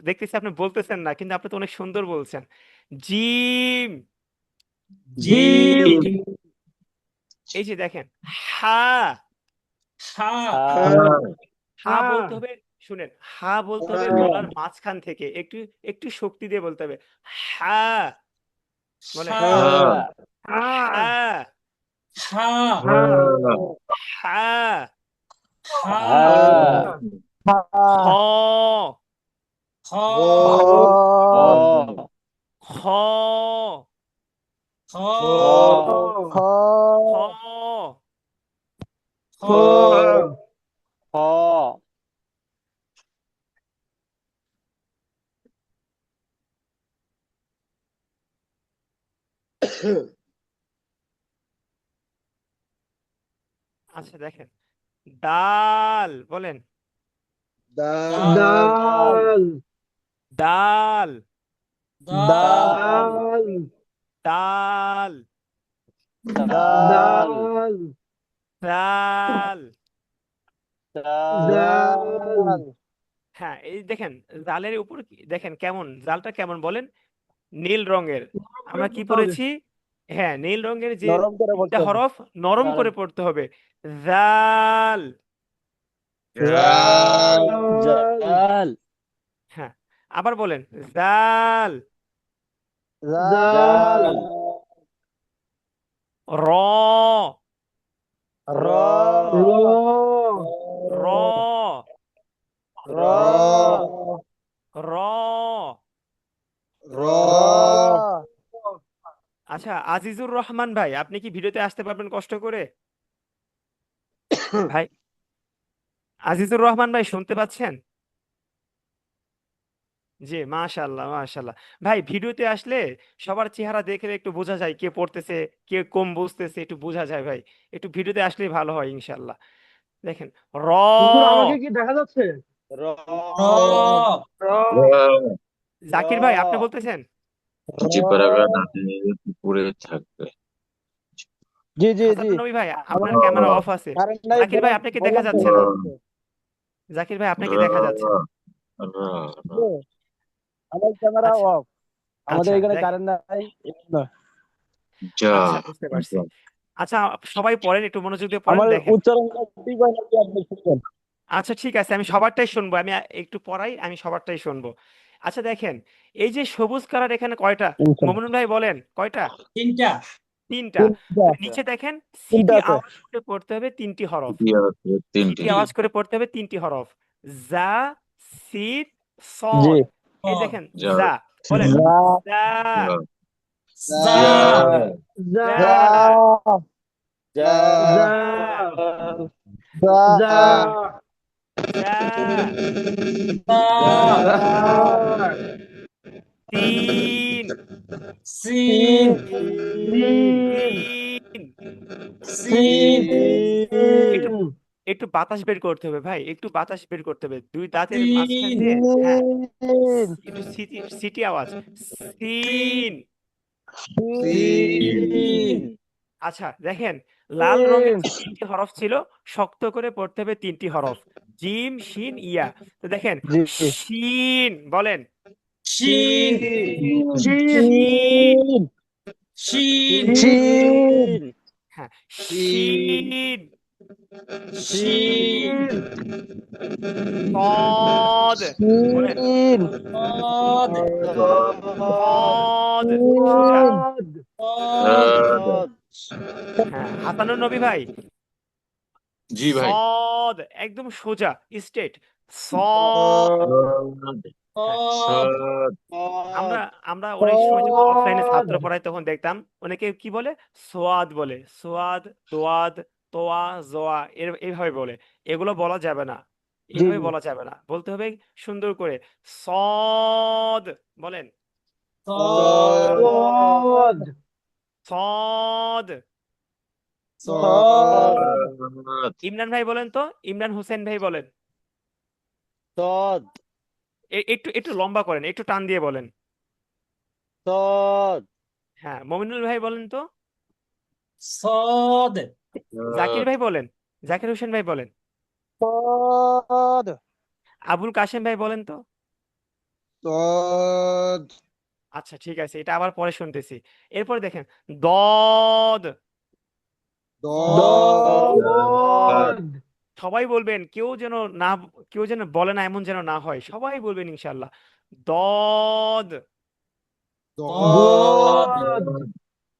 Speaker 3: দেখতেছি আপনি বলতেছেন না, কিন্তু আপনি তো অনেক সুন্দর বলছেন। জিম।
Speaker 4: জিম।
Speaker 3: এই যে দেখেন, হা।
Speaker 4: হা।
Speaker 3: হা
Speaker 5: হ্যাঁ
Speaker 3: বলতে হবে, শুনেন, হা বলতে হবে গলার মাঝখান থেকে, একটু একটু শক্তি দিয়ে বলতে হবে। হা বলেন,
Speaker 4: হা।
Speaker 5: হ্যাঁ
Speaker 3: হা,
Speaker 4: হা।
Speaker 5: হ্যাঁ
Speaker 3: হা,
Speaker 4: হা।
Speaker 3: খ,
Speaker 4: খ।
Speaker 3: খ,
Speaker 4: খ।
Speaker 3: খ,
Speaker 4: খ।
Speaker 3: আচ্ছা দেখেন, ডাল বলেন,
Speaker 5: ডাল
Speaker 3: ডাল,
Speaker 4: দাল।
Speaker 5: ডাল
Speaker 3: ডাল,
Speaker 5: ডাল
Speaker 3: ডাল।
Speaker 5: ডাল
Speaker 3: হ্যাঁ এই দেখেন, জালের উপর দেখেন কেমন, জালটা কেমন বলেন? নীল রঙের। আমরা কি
Speaker 5: পড়তে হবে।
Speaker 3: পড়েছি? হ্যাঁ নীল রঙের যে
Speaker 1: নরম করে
Speaker 3: 3টা
Speaker 1: বলতে হবে।
Speaker 3: হরফ নরম করে পড়তে হবে। জাল।
Speaker 5: ডাল
Speaker 3: হ্যাঁ আবার বলেন, জাল।
Speaker 5: ডাল
Speaker 3: র,
Speaker 1: র,
Speaker 5: র
Speaker 3: র,
Speaker 1: র,
Speaker 3: আচ্ছা, আজিজুর রহমান ভাই, আপনি কি ভিডিওতে আসতে পারবেন কষ্ট করে? ভাই, আজিজুর রহমান ভাই শুনতে পাচ্ছেন? জি, মাশাআল্লাহ মাশাআল্লাহ। ভাই, ভিডিওতে আসলে সবার চেহারা দেখলে একটু বোঝা যায় কে পড়তেছে, কে কম বুঝতেছে, একটু বোঝা যায় ভাই। একটু ভিডিওতে আসলেই ভালো হয় ইনশাআল্লাহ। দেখেন, র
Speaker 5: হুজুর আমাকে কি দেখা যাচ্ছে?
Speaker 6: র
Speaker 4: র
Speaker 6: র
Speaker 3: জাকির ভাই, আপনি
Speaker 6: র
Speaker 3: বলতেছেন?
Speaker 2: জিব্বার আগা দাঁতের উপরে থাকবে।
Speaker 1: জি জি জি।
Speaker 3: হাসান নবী ভাই,
Speaker 1: আমার
Speaker 3: আপনার ক্যামেরা অফ আছে।
Speaker 1: কারেন্ট নাই,
Speaker 3: জাকির ভাই, আপনাকে দেখা
Speaker 1: বললাম তো।
Speaker 3: যাচ্ছে না। জাকির ভাই, আপনাকে দেখা যাচ্ছে না।
Speaker 1: আমার ক্যামেরা
Speaker 3: আচ্ছা
Speaker 1: অফ, আমাদের
Speaker 3: আচ্ছা
Speaker 1: এখানে
Speaker 3: দেখেন,
Speaker 1: কারেন্ট নাই, এজন্য।
Speaker 2: যা
Speaker 3: আচ্ছা বুঝতে পারছি। আচ্ছা, সবাই পড়েন, একটু মনোযোগ দিয়ে পড়েন,
Speaker 1: আমার
Speaker 3: দেখেন।
Speaker 1: উচ্চারণটা ঠিক হয় নাকি আপনি শুনবেন?
Speaker 3: আচ্ছা ঠিক আছে, আমি সবারটাই শুনবো। আমি একটু পড়াই, আমি সবারটাই শুনবো। আচ্ছা দেখেন, এই যে সবুজ কালার এখানে কয়টা?
Speaker 1: ইনশাল্লাহ।
Speaker 3: মোমিনুল ভাই বলেন কয়টা?
Speaker 4: তিনটা
Speaker 3: তিনটা।
Speaker 1: তিনটা
Speaker 3: তো
Speaker 1: আছে,
Speaker 3: নিচে দেখেন,
Speaker 1: তিনটা
Speaker 3: সিটি
Speaker 1: আছে।
Speaker 3: আওয়াজ করে পড়তে হবে 3টি হরফ।
Speaker 2: তিনটি
Speaker 3: সিটি আওয়াজ করে পড়তে হবে 3টি হরফ। জা, সিট,
Speaker 1: জি।
Speaker 3: সদ। এই
Speaker 4: র
Speaker 3: দেখেন,
Speaker 2: যা
Speaker 3: জা, বলেন।
Speaker 1: যা
Speaker 3: জা,
Speaker 4: জা
Speaker 1: যা
Speaker 3: জা,
Speaker 6: যা
Speaker 5: যা
Speaker 1: যা
Speaker 5: যা
Speaker 3: জা,
Speaker 4: তা
Speaker 3: তিন,
Speaker 4: সিন
Speaker 3: তিন।
Speaker 4: সিন
Speaker 3: একটু একটু বাতাস বের করতে হবে ভাই, একটু বাতাস বের করতে হবে দুই দাঁতের মাঝখান
Speaker 4: তিন
Speaker 3: দিয়ে। হ্যাঁ,
Speaker 1: তিন
Speaker 3: একটু সিটি সিটি আওয়াজ। সিন।
Speaker 6: তিন
Speaker 3: আচ্ছা দেখেন, লাল রঙের যে 3টি হরফ ছিল, শক্ত করে পড়তে হবে 3টি হরফ। জিম, শিন, ইয়া। তো দেখেন,
Speaker 1: জি।
Speaker 3: শিন, বলেন।
Speaker 4: শিন
Speaker 3: শিন।
Speaker 4: শিন
Speaker 1: চিন
Speaker 3: হ্যাঁ,
Speaker 6: তিন
Speaker 3: শিন।
Speaker 4: শিন
Speaker 3: সদ, বলেন।
Speaker 1: চিন
Speaker 4: পদ
Speaker 3: সদ, সোজা।
Speaker 4: পদ
Speaker 3: হ্যাঁ, হাসানুর নবী ভাই,
Speaker 2: জি ভাই।
Speaker 3: সদ, একদম সোজা, স্ট্রেট। সদ। হ্যাঁ,
Speaker 4: পদ
Speaker 3: আমরা আমরা অনেক সময় যখন অফলাইনে ছাত্র পড়াই তখন দেখতাম অনেকে কি বলে, সোয়াদ বলে, সোয়াদ, দোয়াদ, তোয়া, জোয়া, এইভাবে বলে। এগুলো বলা যাবে না,
Speaker 1: জি
Speaker 3: এইভাবে
Speaker 1: জি।
Speaker 3: বলা যাবে না, বলতে হবে সুন্দর করে। সদ, বলেন।
Speaker 4: পদ
Speaker 1: সদ
Speaker 3: সদ।
Speaker 1: সদ
Speaker 3: ইমরান ভাই বলেন তো, ইমরান হোসেন ভাই বলেন।
Speaker 6: সদ
Speaker 3: একটু একটু লম্বা করেন, একটু টান দিয়ে বলেন।
Speaker 6: সদ
Speaker 3: হ্যাঁ, মমিনুল ভাই বলেন তো।
Speaker 4: সদ
Speaker 3: জাকির ভাই বলেন। জাকির হোসেন ভাই বলেন।
Speaker 1: সদ
Speaker 3: আবুল কাশেম ভাই বলেন তো।
Speaker 6: সদ
Speaker 3: আচ্ছা ঠিক আছে, এটা আবার পরে শুনতেছি। এরপর দেখেন, দদ।
Speaker 6: দদ
Speaker 1: দদ
Speaker 3: সবাই বলবেন, না, কেউ যেন বলে না এমন যেন না হয়, সবাই বলবেন ইনশাল্লাহ। দদ।
Speaker 4: পদ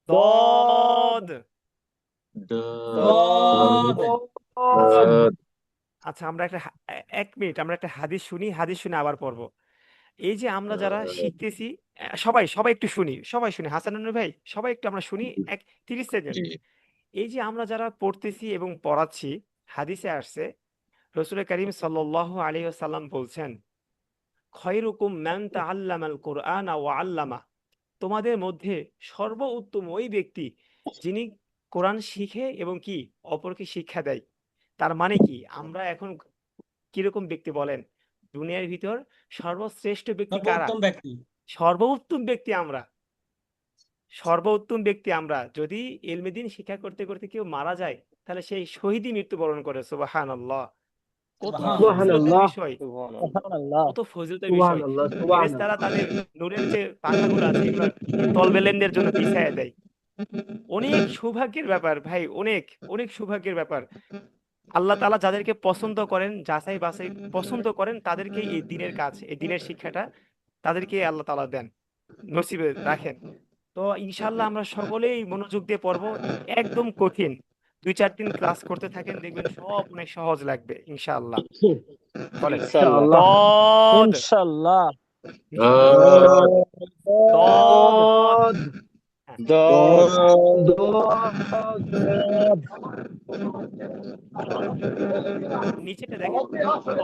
Speaker 1: দদ
Speaker 3: দদ।
Speaker 4: পদ
Speaker 3: আচ্ছা
Speaker 1: দদ
Speaker 3: আচ্ছা, আমরা এক মিনিট, আমরা একটা হাদিস শুনি, হাদিস শুনে আবার পড়বো। এই যে আমরা যারা শিখতেছি, সবাই সবাই একটু শুনি, সবাই শুনি, হাসানুর ভাই, সবাই একটু আমরা শুনি, 30 সেকেন্ড। এই যে আমরা যারা পড়তেছি এবং পড়াচ্ছি, হাদিসে আসছে, রসুল করিম সাল্লাল্লাহু আলাইহি ওয়াসাল্লাম বলছেন, খয়রুকুম মান তাআল্লামাল কুরআন ওয়া আল্লামা। তোমাদের মধ্যে সর্বোত্তম ওই ব্যক্তি যিনি কোরআন শিখে এবং কি অপরকে শিক্ষা দেয়। তার মানে কি, আমরা এখন কিরকম ব্যক্তি বলেন? দুনিয়ার ভিতর সর্বশ্রেষ্ঠ ব্যক্তি কারা?
Speaker 4: সর্বোত্তম ব্যক্তি
Speaker 3: সর্বোত্তম ব্যক্তি আমরা। সর্বোত্তম ব্যক্তি আমরা। যদি ইলমে দ্বীন শিক্ষা করতে করতে কেউ মারা যায়, তাহলে সেই শহীদই মৃত্যুবরণ করে। সুবহানাল্লাহ, কত ফজিলতের
Speaker 5: সুবহানাল্লাহ
Speaker 3: বিষয়,
Speaker 1: সুবহানাল্লাহ
Speaker 3: কত ফজিলতের বিষয়।
Speaker 5: সুবহানাল্লাহ
Speaker 3: ফেরেশতারা
Speaker 5: সুবহানাল্লাহ
Speaker 3: তাদের নূরের যে পাখাগুলো আছে এগুলো তলবেলেনদের জন্য বিছায়া দেয়। অনেক সৌভাগ্যের ব্যাপার ভাই, অনেক অনেক সৌভাগ্যের ব্যাপার। আল্লাহ তাআলা যাদেরকে পছন্দ করেন, যাচাই বাছাই পছন্দ করেন, তাদেরকে এই দিনের কাজ, এই দিনের শিক্ষাটা তাদেরকে আল্লাহ তাআলা দেন, নসিবে রাখেন। তো ইনশাল্লাহ আমরা সকলেই মনোযোগ দিয়ে পড়বো। একদম কঠিন, 2-4 দিন ক্লাস করতে থাকেন, দেখবেন সব অনেক সহজ লাগবে ইনশাআল্লাহ। বলেন।
Speaker 6: ইনশাআল্লাহ
Speaker 3: দদ।
Speaker 1: ইনশাআল্লাহ।
Speaker 3: দদ।
Speaker 1: দদ
Speaker 3: হ্যাঁ, হ্যাঁ
Speaker 6: ضاد
Speaker 3: নিচেটা দেখেন ত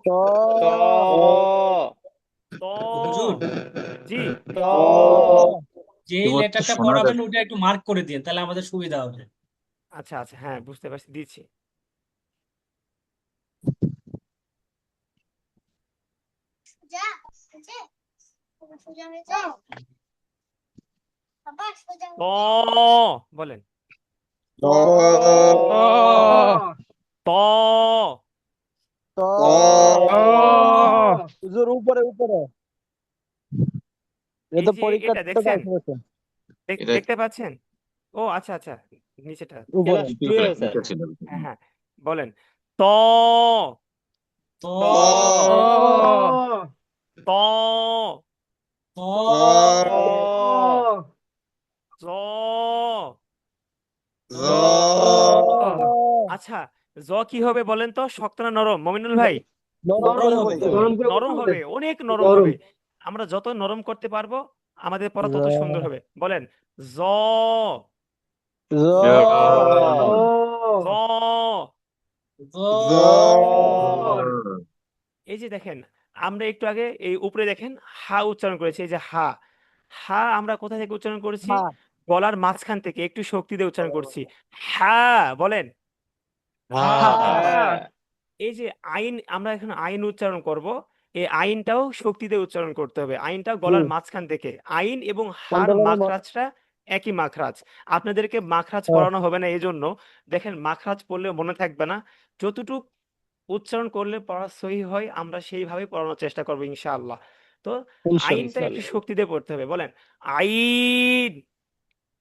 Speaker 1: ত
Speaker 6: ط
Speaker 3: ত
Speaker 4: হুজুর
Speaker 3: জি
Speaker 6: ط
Speaker 4: যেই
Speaker 2: তোমার তো
Speaker 4: লেটারটা
Speaker 2: শোনা
Speaker 4: পড়াবেন
Speaker 2: যাচ্ছে।
Speaker 4: ওটা একটু মার্ক করে দিন তাহলে আমাদের সুবিধা হবে।
Speaker 3: আচ্ছা আচ্ছা হ্যাঁ বুঝতে পারছি দিচ্ছি ত বলেন
Speaker 6: ط
Speaker 3: ত
Speaker 1: ত
Speaker 6: ط
Speaker 1: হুজুর উপরে উপরে এ
Speaker 3: এই
Speaker 1: তো
Speaker 3: যে এটা
Speaker 1: পরীক্ষাতে
Speaker 3: দেখছেন
Speaker 1: আসবে
Speaker 2: এটা
Speaker 3: দেখতে পাচ্ছেন ও আচ্ছা আচ্ছা নিচেটা
Speaker 1: উপরে
Speaker 6: ক্লাস
Speaker 2: দ্বিতীয়
Speaker 6: 12
Speaker 2: ক্লাস
Speaker 6: স্যার
Speaker 2: নিচে ছিল।
Speaker 3: হ্যাঁ হ্যাঁ বলেন ত
Speaker 4: ত
Speaker 6: ط
Speaker 3: ত
Speaker 4: ত
Speaker 6: ط
Speaker 3: জ
Speaker 6: ظ
Speaker 3: আচ্ছা জ কি হবে বলেন তো শক্ত না নরম মমিনুল ভাই
Speaker 1: নরম
Speaker 4: নরম
Speaker 1: করে
Speaker 4: হবে
Speaker 1: বলতে
Speaker 4: তো।
Speaker 1: হবে
Speaker 3: নরম হবে অনেক নরম হবে আমরা যত নরম করতে পারবো আমাদের পড়া তত সুন্দর হবে বলেন জ
Speaker 1: জ
Speaker 3: জ
Speaker 4: জ
Speaker 6: ظ
Speaker 3: এই যে দেখেন আমরা একটু আগে এই উপরে দেখেন হা উচ্চারণ করেছি এই যে হা হা আমরা কোথা থেকে উচ্চারণ করেছি
Speaker 1: হ্যাঁ
Speaker 3: গলার মাঝখান থেকে একটু শক্তি দিয়ে উচ্চারণ করছি হা বলেন
Speaker 6: হ্যাঁ
Speaker 3: এই যে আইন আমরা এখন আইন উচ্চারণ করব এই আইনটাও শক্তি দিয়ে উচ্চারণ করতে হবে আইনটাও গলার মাঝখান থেকে আইন এবং হার মাখরাজটা একই মাখরাজ আপনাদেরকে মাখরাজ পড়ানো হবে না এই জন্য দেখেন মাখরাজ পড়লে মনে থাকবে না যতটুক উচ্চারণ করলে পড়া সহি হয় আমরা সেইভাবে পড়ানোর চেষ্টা করবো ইনশাআল্লাহ তো আইনটা একটু শক্তি দিয়ে পড়তে হবে বলেন আইন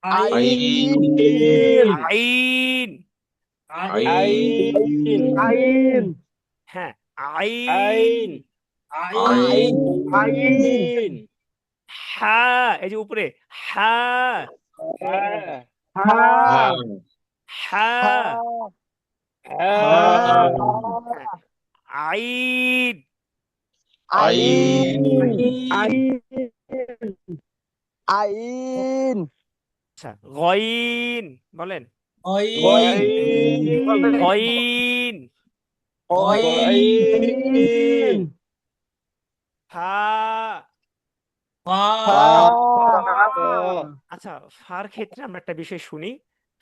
Speaker 1: আইন
Speaker 3: আইন
Speaker 6: আইন
Speaker 3: হ্যাঁ আইন
Speaker 6: আইন আইন
Speaker 3: হ্যাঁ এই যে উপরে হ্যাঁ
Speaker 6: হ্যাঁ
Speaker 3: হ্যাঁ
Speaker 6: হ্যাঁ
Speaker 3: আইন
Speaker 6: আইন
Speaker 1: আইন
Speaker 3: আচ্ছা গইন বলেন
Speaker 6: গইন
Speaker 3: গইন
Speaker 6: গইন
Speaker 3: ফা আচ্ছা ফার ক্ষেত্রে আমরা একটা বিষয় শুনি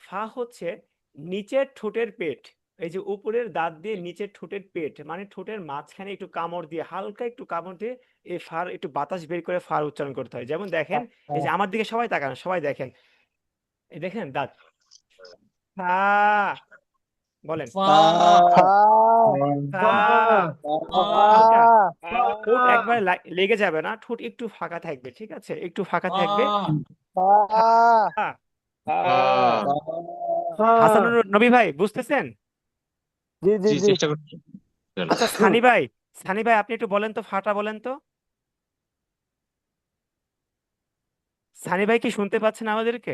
Speaker 3: ফা হচ্ছে নিচের ঠোঁটের পেট এই যে উপরের দাঁত দিয়ে নিচের ঠোঁটের পেট মানে ঠোঁটের মাঝখানে একটু কামড় দিয়ে হালকা একটু কামড় দিয়ে এই ফার একটু বাতাস বের করে ফার উচ্চারণ করতে হয় যেমন দেখেন এই যে আমার দিকে সবাই তাকান সবাই দেখেন এই দেখেন দাঁত ফা বলেন ফা হালকা ঠোঁট একবার লেগে যাবে না ঠোঁট একটু ফাঁকা থাকবে ঠিক আছে একটু ফাঁকা থাকবে হাসানুর নবী ভাই বুঝতেছেন
Speaker 1: জি জি
Speaker 2: জি
Speaker 1: জি
Speaker 2: চেষ্টা করছি।
Speaker 3: আচ্ছা সানি ভাই আপনি একটু বলেন তো ফাটা বলেন তো সানি ভাই কি শুনতে পাচ্ছেন আমাদেরকে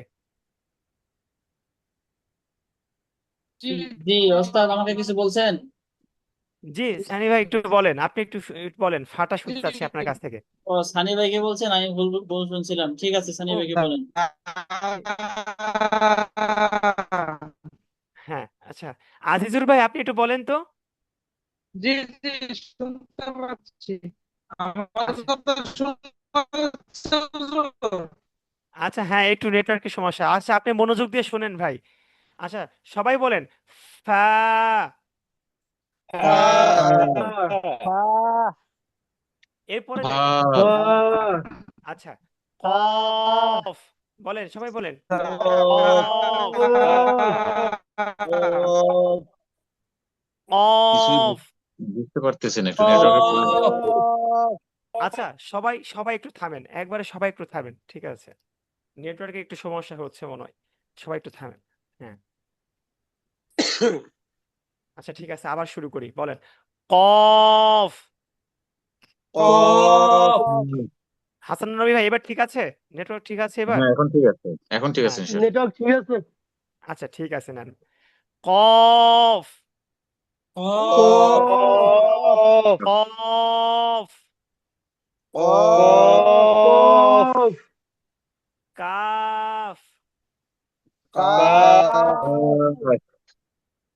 Speaker 4: জি ওস্তাদ আমাকে কিছু বলছেন?
Speaker 3: জি সানি ভাই একটু বলেন আপনি একটু একটু বলেন ফাটা শুনতে চাচ্ছি আপনার কাছ থেকে
Speaker 4: ও সানি ভাইকে বলছেন, আমি ভুল ভুল শুনছিলাম। ঠিক আছে, সানি ভাইকে বলেন।
Speaker 3: হ্যাঁ আচ্ছা আজিজুর ভাই আপনি একটু বলেন তো
Speaker 7: জি জি শুনতে পাচ্ছি আমার
Speaker 3: আচ্ছা
Speaker 7: কথা শোনা যাচ্ছে হুজুর?
Speaker 3: আচ্ছা হ্যাঁ একটু নেটওয়ার্কের সমস্যা আচ্ছা আপনি মনোযোগ দিয়ে শুনেন ভাই আচ্ছা সবাই বলেন ফা এরপরে দেখেন আচ্ছা কফ বলেন সবাই বলেন কফ
Speaker 2: কিছুই
Speaker 3: কফ
Speaker 2: বুঝতে পারতেছি না, একটু নেটওয়ার্কের প্রবলেম।
Speaker 3: আচ্ছা সবাই সবাই একটু থামেন একবারে সবাই একটু থামেন ঠিক আছে নেটওয়ার্কে একটু সমস্যা হচ্ছে মনে হয় সবাই একটু থামেন হ্যাঁ আচ্ছা ঠিক আছে আবার শুরু করি বলেন কফ হাসান নবী ভাই এবার ঠিক আছে নেটওয়ার্ক ঠিক আছে এবার
Speaker 2: হ্যাঁ এখন ঠিক আছে, এখন ঠিক
Speaker 3: হ্যাঁ
Speaker 2: আছে ইনশাআল্লাহ।
Speaker 1: নেটওয়ার্ক ঠিক আছে
Speaker 3: আচ্ছা ঠিক আছে নেন কফ কফ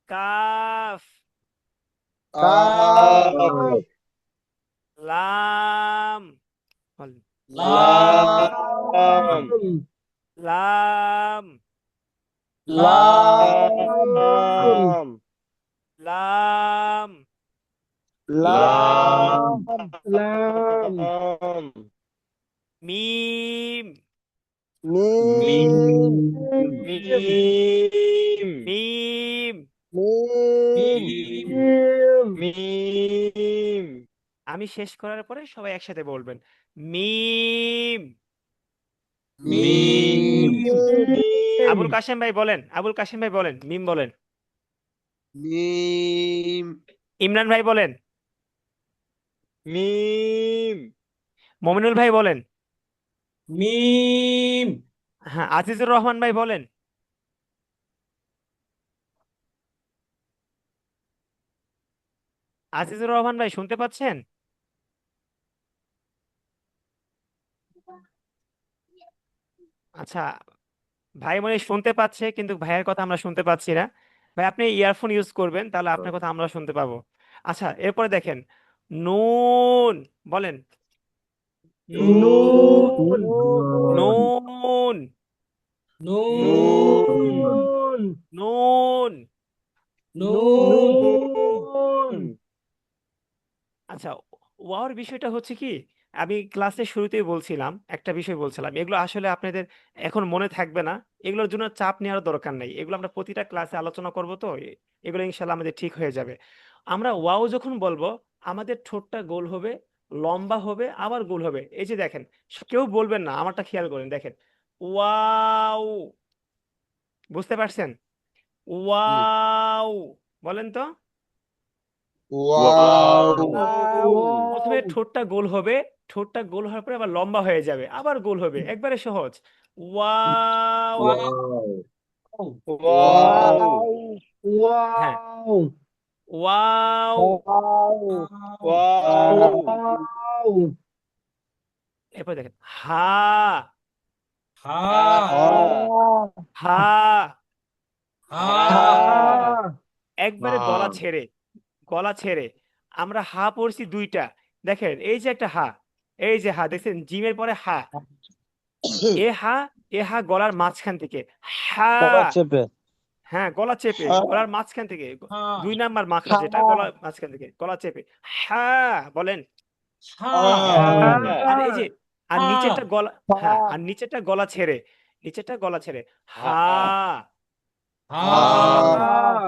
Speaker 3: কাফ
Speaker 6: কাফ
Speaker 3: লাম বলেন।
Speaker 6: লাম
Speaker 3: লাম
Speaker 6: লাম
Speaker 3: লাম
Speaker 1: লাম
Speaker 6: লাম
Speaker 3: মিম
Speaker 1: মিম
Speaker 6: মিম
Speaker 3: মিম
Speaker 1: মিম
Speaker 6: মিম
Speaker 3: আমি শেষ করার পরে সবাই একসাথে বলবেন মিম
Speaker 6: মিম
Speaker 3: আবুল কাশেম ভাই বলেন, আবুল কাশেম ভাই বলেন, মিম বলেন।
Speaker 6: মিম
Speaker 3: ইমরান ভাই বলেন,
Speaker 6: মিম
Speaker 3: মমিনুল ভাই বলেন,
Speaker 4: মিম
Speaker 3: হ্যাঁ আজিজুর রহমান ভাই বলেন, আজিজুর রহমান ভাই শুনতে পাচ্ছেন? আচ্ছা, ভাই মনে হয় শুনতে পাচ্ছে কিন্তু ভাইয়ের কথা আমরা শুনতে পাচ্ছি না। ভাই আপনি ইয়ারফোন ইউজ করবেন, তাহলে আপনার কথা আমরা শুনতে পাবো। আচ্ছা, এরপরে দেখেন নুন বলেন,
Speaker 6: নুন
Speaker 3: নুন
Speaker 4: নুন
Speaker 3: নুন।
Speaker 4: নুন
Speaker 3: আচ্ছা, ওয়াওর বিষয়টা হচ্ছে কি, আমি ক্লাসের শুরুতেই বলছিলাম, একটা বিষয় বলছিলাম, এগুলো আসলে আপনাদের এখন মনে থাকবে না। এগুলোর জন্য চাপ নেওয়ার দরকার নেই, এগুলো আমরা প্রতিটা ক্লাসে আলোচনা করব, তো এগুলো ইনশাল্লাহ আমাদের ঠিক হয়ে যাবে। আমরা ওয়াও যখন বলবো, আমাদের ঠোঁটটা গোল হবে, লম্বা হবে, আবার গোল হবে। এই যে দেখেন, কেউ বলবেন না, আমারটা খেয়াল করেন, দেখেন ওয়াও, বুঝতে পারছেন? ওয়াও বলেন তো।
Speaker 6: ওয়াও
Speaker 3: প্রথমে ঠোঁটটা গোল হবে, ঠোঁটটা গোল হওয়ার পরে আবার লম্বা হয়ে যাবে, আবার গোল হবে, একবারে সহজ। ওয়াও।
Speaker 6: ওয়াও
Speaker 3: হ্যাঁ,
Speaker 1: ওয়াও
Speaker 3: ওয়াও।
Speaker 6: ওয়াও
Speaker 3: এরপর দেখেন হা,
Speaker 4: হা
Speaker 6: হা
Speaker 3: হা,
Speaker 4: হা
Speaker 3: একবারে গলা ছেড়ে, গলা ছেড়ে। আমরা হা পড়ছি দুইটা, দেখেন এই যে একটা হা, এই যে হা দেখছেন, জিমের পরে হা, এ হা, এ হা গলার মাঝখান থেকে, হা।
Speaker 1: কলার চেপে
Speaker 3: হ্যাঁ, গলা চেপে, গলার মাঝখান থেকে,
Speaker 4: হা
Speaker 3: দুই নাম্বার মাখরাজ যেটা, গলার মাঝখান থেকে গলা চেপে, হ্যাঁ বলেন।
Speaker 4: হা
Speaker 3: আর এই যে, আর
Speaker 4: হা
Speaker 3: নিচেরটা গলা, হ্যাঁ আর নিচেরটা গলা ছেড়ে, নিচেরটা গলা ছেড়ে, হা,
Speaker 4: হা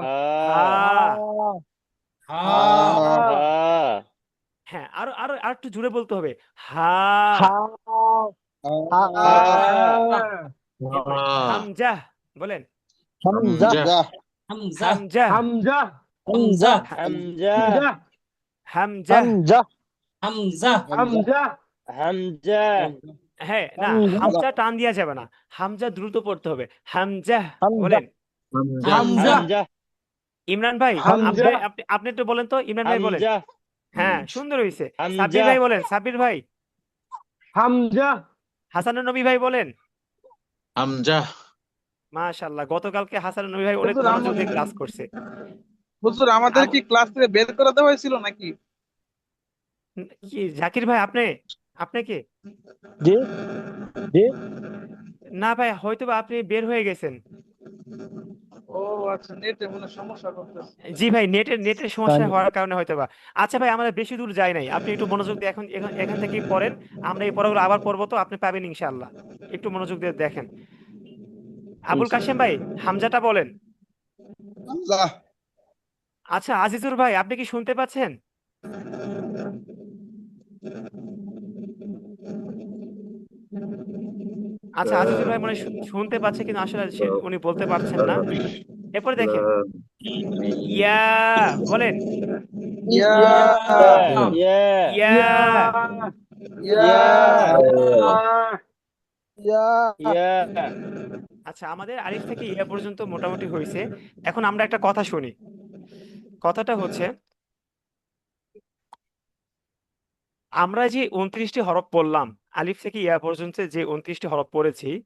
Speaker 3: হা।
Speaker 4: হা
Speaker 3: হ্যাঁ, আরো আরো আর একটু জোরে বলতে হবে, হা। এরপরে হামজা বলেন,
Speaker 1: হামজা
Speaker 4: হামজা
Speaker 3: হামজা,
Speaker 1: হামজা
Speaker 4: হামজা
Speaker 6: হামজা
Speaker 3: হামজা।
Speaker 1: হামজা
Speaker 4: হামজা
Speaker 1: হামজা
Speaker 6: হামজা
Speaker 3: হ্যাঁ না,
Speaker 1: হামজা
Speaker 3: হামজা টান দেওয়া যাবে না, হামজা দ্রুত পড়তে হবে, হামজা
Speaker 1: হামজা
Speaker 3: বলেন।
Speaker 4: হামজা
Speaker 6: হামজা
Speaker 3: ইমরান ভাই,
Speaker 1: হামজা
Speaker 3: আপনি আপনি একটু বলেন তো, ইমরান ভাই বলেন।
Speaker 6: হামজা
Speaker 3: হ্যাঁ, সুন্দর হয়েছে।
Speaker 6: হামজা
Speaker 3: সাব্বির ভাই বলেন, সাব্বির ভাই।
Speaker 1: হামজা
Speaker 3: হাসানুর নবী ভাই বলেন।
Speaker 2: হামজা।
Speaker 3: মাশাআল্লাহ, গতকালকে হাসানুর নবী ভাই অনেক
Speaker 7: হুজুর
Speaker 3: মনোযোগ দিয়ে ক্লাস করছে।
Speaker 7: হুজুর আমাদের
Speaker 3: আব-
Speaker 7: কি ক্লাস থেকে বের করে দেওয়া হয়েছিল নাকি?
Speaker 3: কি জাকির ভাই, আপনি, আপনি কি?
Speaker 1: জি জি
Speaker 3: না ভাই, হয়তো বা আপনি বের হয়ে গেছেন।
Speaker 7: ও আচ্ছা, নেটে মনে হয় সমস্যা করতেছে।
Speaker 3: জি ভাই, নেটের নেটের সমস্যা
Speaker 1: তাই-
Speaker 3: হওয়ার কারণে হয়তো বা। আচ্ছা ভাই, আমাদের বেশি দূর যাই নাই, আপনি একটু মনোযোগ দিয়ে এখন এখান এখান থেকেই পড়েন। আমরা এই পড়াগুলো আবার পড়বো, তো আপনি পাবেন ইনশাআল্লাহ। একটু মনোযোগ দিয়ে দেখেন। আবুল কাশেম ভাই, হামজাটা বলেন।
Speaker 6: হামজা
Speaker 3: আচ্ছা, আজিজুর ভাই আপনি কি শুনতে পাচ্ছেন? আচ্ছা, আজিজুর ভাই মনে হয় শুনতে পাচ্ছে, কিন্তু আসলে উনি বলতে পারছেন না। এরপরে দেখেন ইয়া বলেন,
Speaker 7: ইয়া
Speaker 6: ইয়া
Speaker 3: ইয়া।
Speaker 6: ইয়া
Speaker 1: ইয়া
Speaker 6: ইয়া
Speaker 3: আচ্ছা, আমাদের আলিফ থেকে ইয়া পর্যন্ত মোটামুটি হয়েছে। এখন আমরা একটা কথা শুনি। কথাটা হচ্ছে, আমরা যে 29টি হরফ পড়লাম, আলিফ থেকে ইয়া পর্যন্ত যে 29টি হরফ পড়েছি,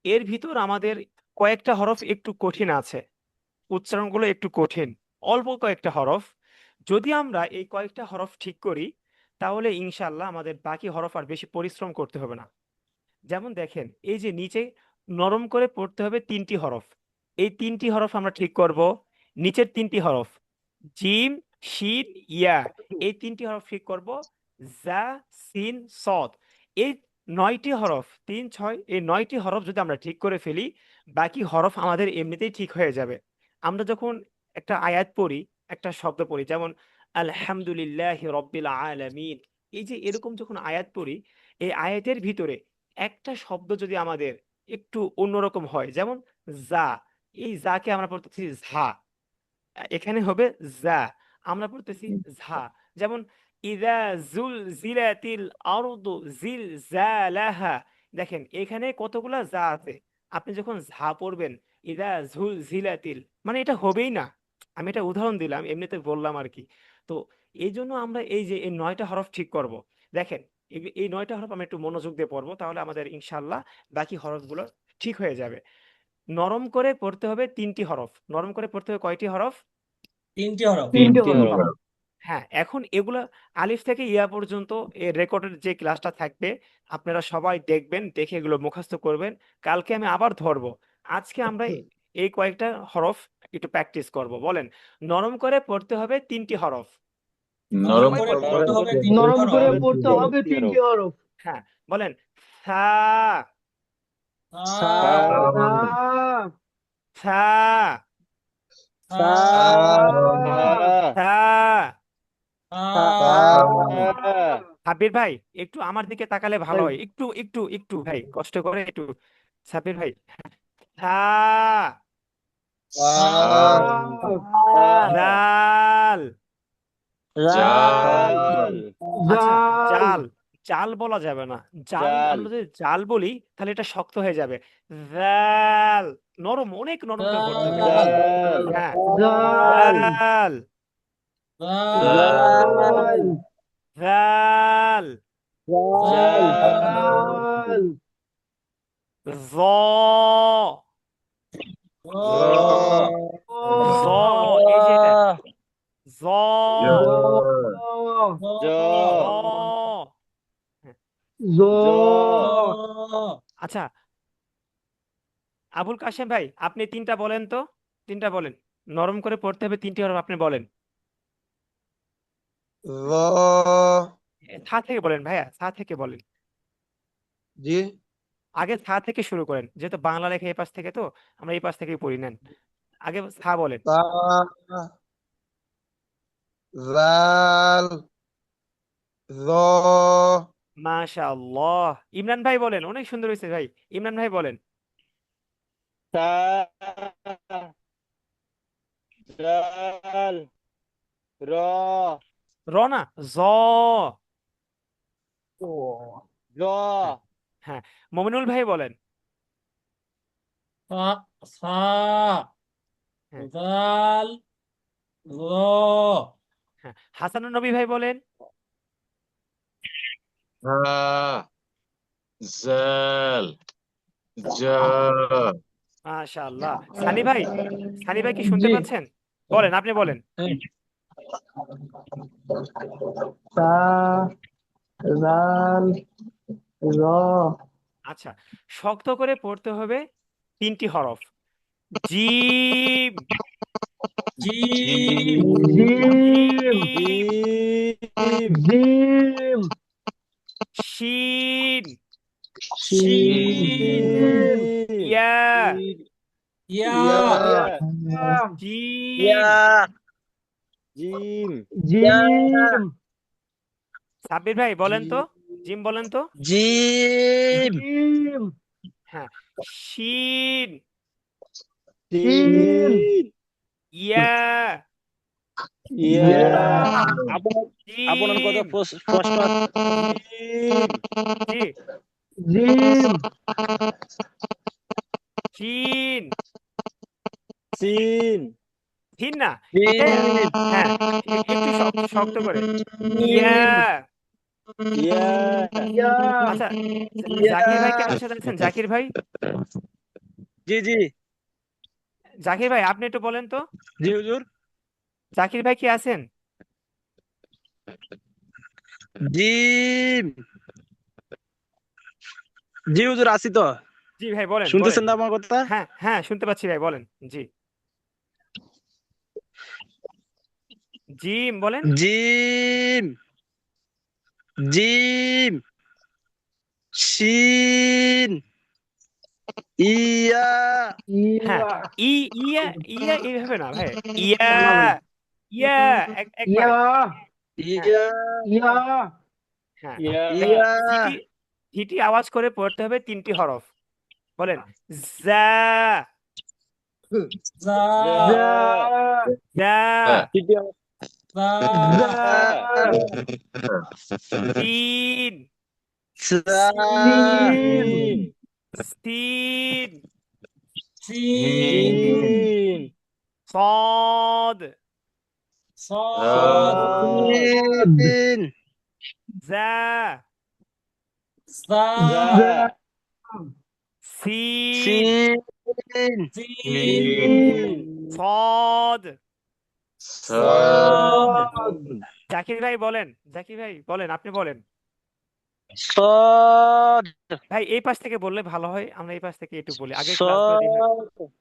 Speaker 3: এর ভিতর আমাদের কয়েকটা হরফ একটু কঠিন আছে, উচ্চারণগুলো একটু কঠিন, অল্প কয়েকটা হরফ। যদি আমরা এই কয়েকটা হরফ ঠিক করি তাহলে ইনশাল্লাহ আমাদের বাকি হরফ আর বেশি পরিশ্রম করতে হবে না। যেমন দেখেন, এই যে নিচে নরম করে পড়তে হবে 3টি হরফ, এই 3টি হরফ আমরা ঠিক করব। নিচের 3টি হরফ জিম, শিন, ইয়া, এই 3টি হরফ ঠিক করব। জা, সিন, সদ, এই 9টি হরফ, 3 6, এই 9টি হরফ যদি আমরা ঠিক করে ফেলি বাকি হরফ আমাদের এমনিতেই ঠিক হয়ে যাবে। আমরা যখন একটা আয়াত পড়ি, একটা শব্দ পড়ি, যেমন আলহামদুলিল্লাহ রব্বিল আলামিন, এই যে এরকম যখন আয়াত পড়ি, এই আয়াতের ভিতরে একটা শব্দ যদি আমাদের একটু অন্যরকম হয়, যেমন যা, এই যাকে আমরা পড়তেছি ঝা, এখানে হবে যা, আমরা পড়তেছি ঝা। যেমন ইদা জুল জিলাতিল আরদু জিল জালাহা, দেখেন এখানে কতগুলা যা আছে। আপনি যখন ঝা পড়বেন, ইদা ঝুল জিলাতিল, মানে এটা হবেই না। আমি এটা উদাহরণ দিলাম, এমনিতে বললাম আর কি। তো এই জন্য আমরা এই যে এই 9টা হরফ ঠিক করব। দেখেন, এই 9টা হরফ আমরা একটু মনোযোগ দিয়ে পড়বো, তাহলে আমাদের ইনশাল্লাহ বাকি হরফগুলো ঠিক হয়ে যাবে। নরম করে পড়তে হবে 3টি হরফ। নরম করে পড়তে হবে কয়টি হরফ?
Speaker 4: 3টি হরফ।
Speaker 5: তিনটে
Speaker 6: তিনটি
Speaker 5: হরফ।
Speaker 6: হরফ।
Speaker 3: হ্যাঁ, এখন এগুলা আলিফ থেকে ইয়া পর্যন্ত এই রেকর্ডের যে ক্লাসটা থাকবে আপনারা সবাই দেখবেন, দেখে এগুলো মুখস্থ করবেন। কালকে আমি আবার ধরবো। আজকে আমরা এই কয়েকটা হরফ একটু প্র্যাকটিস করব। বলেন, নরম করে পড়তে হবে 3টি হরফ।
Speaker 2: নরম
Speaker 3: সবাই
Speaker 4: করে
Speaker 3: বলেন।
Speaker 4: পড়তে হবে 3টি
Speaker 5: নরম
Speaker 4: হরফ।
Speaker 5: করে পড়তে হবে তিনটি হরফ।
Speaker 3: হ্যাঁ, বলেন সা,
Speaker 4: সা,
Speaker 5: সা,
Speaker 3: সা,
Speaker 4: সা,
Speaker 3: সা।
Speaker 4: সা,
Speaker 3: সাব্বির ভাই একটু আমার দিকে তাকালে ভালো হয়, একটু একটু একটু ভাই কষ্ট করে একটু। সাব্বির ভাই, সা,
Speaker 4: সা,
Speaker 3: জাল,
Speaker 2: জাল,
Speaker 3: আচ্ছা
Speaker 5: জাল,
Speaker 3: জাল, জাল বলা যাবে না। জাল,
Speaker 6: জাল।
Speaker 3: আমরা যদি জাল বলি তাহলে এটা শক্ত হয়ে যাবে। জাল, নরম, অনেক নরম করে পড়তে হবে।
Speaker 4: জাল,
Speaker 3: হ্যাঁ,
Speaker 5: জাল,
Speaker 3: জাল,
Speaker 4: জাল,
Speaker 3: জাল,
Speaker 5: জাল,
Speaker 3: জ,
Speaker 4: জ,
Speaker 3: জ, এই যে এটা জ,
Speaker 5: জ,
Speaker 4: জ,
Speaker 3: জ।
Speaker 5: জ,
Speaker 3: আচ্ছা, আবুল কাশেম ভাই আপনি 3টা বলেন তো, 3টা বলেন। নরম করে পড়তে হবে 3টি হরফ, আপনি বলেন। থা থেকে বলেন ভাইয়া, থা থেকে বলেন।
Speaker 6: জি।
Speaker 3: আগে থা থেকে শুরু করেন, যেহেতু বাংলা লেখা এই পাশ থেকে, তো আমরা এই পাশ থেকেই পড়ি। নেন, আগে থা বলেন।
Speaker 6: তা, জাল, জ,
Speaker 3: মাশাআল্লাহ। ইমরান ভাই বলেন, অনেক সুন্দর হয়েছে ভাই। ইমরান ভাই বলেন।
Speaker 6: তা, জাল, র,
Speaker 3: র না, জ।
Speaker 6: জ,
Speaker 3: হ্যাঁ, হ্যাঁ, মমিনুল ভাই বলেন।
Speaker 4: সা, সা,
Speaker 3: হ্যাঁ,
Speaker 4: জাল, র,
Speaker 3: হ্যাঁ, হাসানুন নবী ভাই বলেন।
Speaker 2: হা, জাল, জা।
Speaker 3: মাশাআল্লাহ। সানি ভাই, সানি ভাই কি শুনতে
Speaker 5: জি,
Speaker 3: পাচ্ছেন? বলেন, আপনি বলেন।
Speaker 5: সা, জাল, র,
Speaker 3: আচ্ছা, শক্ত করে পড়তে হবে 3টি হরফ। জিম,
Speaker 4: জিম,
Speaker 5: জিম,
Speaker 3: জিম,
Speaker 5: জিম,
Speaker 3: শিন,
Speaker 4: শিন,
Speaker 3: ইয়া,
Speaker 4: ইয়া,
Speaker 3: জিম।
Speaker 6: জিম,
Speaker 5: জিম,
Speaker 3: সাব্বির ভাই বলেন তো, জিম বলেন তো।
Speaker 6: জিম,
Speaker 5: জিম,
Speaker 3: হ্যাঁ, শিন,
Speaker 5: সিন,
Speaker 3: ইয়া,
Speaker 6: ইয়া,
Speaker 1: আপনার কথা
Speaker 3: জিম।
Speaker 1: স্পষ্ট
Speaker 6: জিম,
Speaker 3: জি,
Speaker 5: জিম,
Speaker 3: শিন,
Speaker 6: সিন,
Speaker 3: শিন না, এটা, হ্যাঁ, একটু শক্ত শক্ত করে। ইয়া।
Speaker 6: ইয়া,
Speaker 5: ইয়া,
Speaker 3: আচ্ছা, জাকির ভাই কি আমার সাথে আছেন? জাকির ভাই,
Speaker 1: জি জি
Speaker 3: জাকির ভাই আপনি একটু বলেন তো,
Speaker 1: জি হুজুর।
Speaker 3: জাকির ভাই কি আছেন?
Speaker 1: জিম। জি হুজুর, আছি তো।
Speaker 3: জি ভাই বলেন বলেন।
Speaker 1: শুনতেছেন না আমার কথা?
Speaker 3: হ্যাঁ হ্যাঁ শুনতে পাচ্ছি ভাই, বলেন। জি জিম বলেন।
Speaker 1: জিম। জিম। শিন। ইয়া।
Speaker 3: হ্যাঁ, ই ইয়া ইয়া এইভাবে না ভাই, ইয়া ইয়া
Speaker 5: ইয়া
Speaker 3: একবারে। হ্যাঁ
Speaker 1: ইয়া।
Speaker 5: ইয়া
Speaker 3: হ্যাঁ দেখেন,
Speaker 1: ইয়া।
Speaker 3: সিটি সিটি আওয়াজ করে পড়তে হবে 3টি হরফ। বলেন, যা
Speaker 4: যা
Speaker 5: যা
Speaker 3: যা
Speaker 1: তৃতীয়।
Speaker 4: যা
Speaker 5: যা
Speaker 3: তিন
Speaker 5: সিন
Speaker 3: সিন
Speaker 4: সিন
Speaker 1: জিম।
Speaker 3: صاد
Speaker 4: صاد
Speaker 1: সিন।
Speaker 3: زا
Speaker 4: زا
Speaker 5: যা
Speaker 3: سين
Speaker 1: সিন।
Speaker 4: سين
Speaker 3: صاد।
Speaker 4: صاد
Speaker 3: জাকির ভাই বলেন, জাকির ভাই বলেন, আপনি বলেন।
Speaker 1: সদ।
Speaker 3: ভাই এই পাশ থেকে বললে ভালো হয়, আমরা এই পাশ থেকে একটু বলি, আগের ক্লাসগুলো দেখবেন।
Speaker 1: সদ।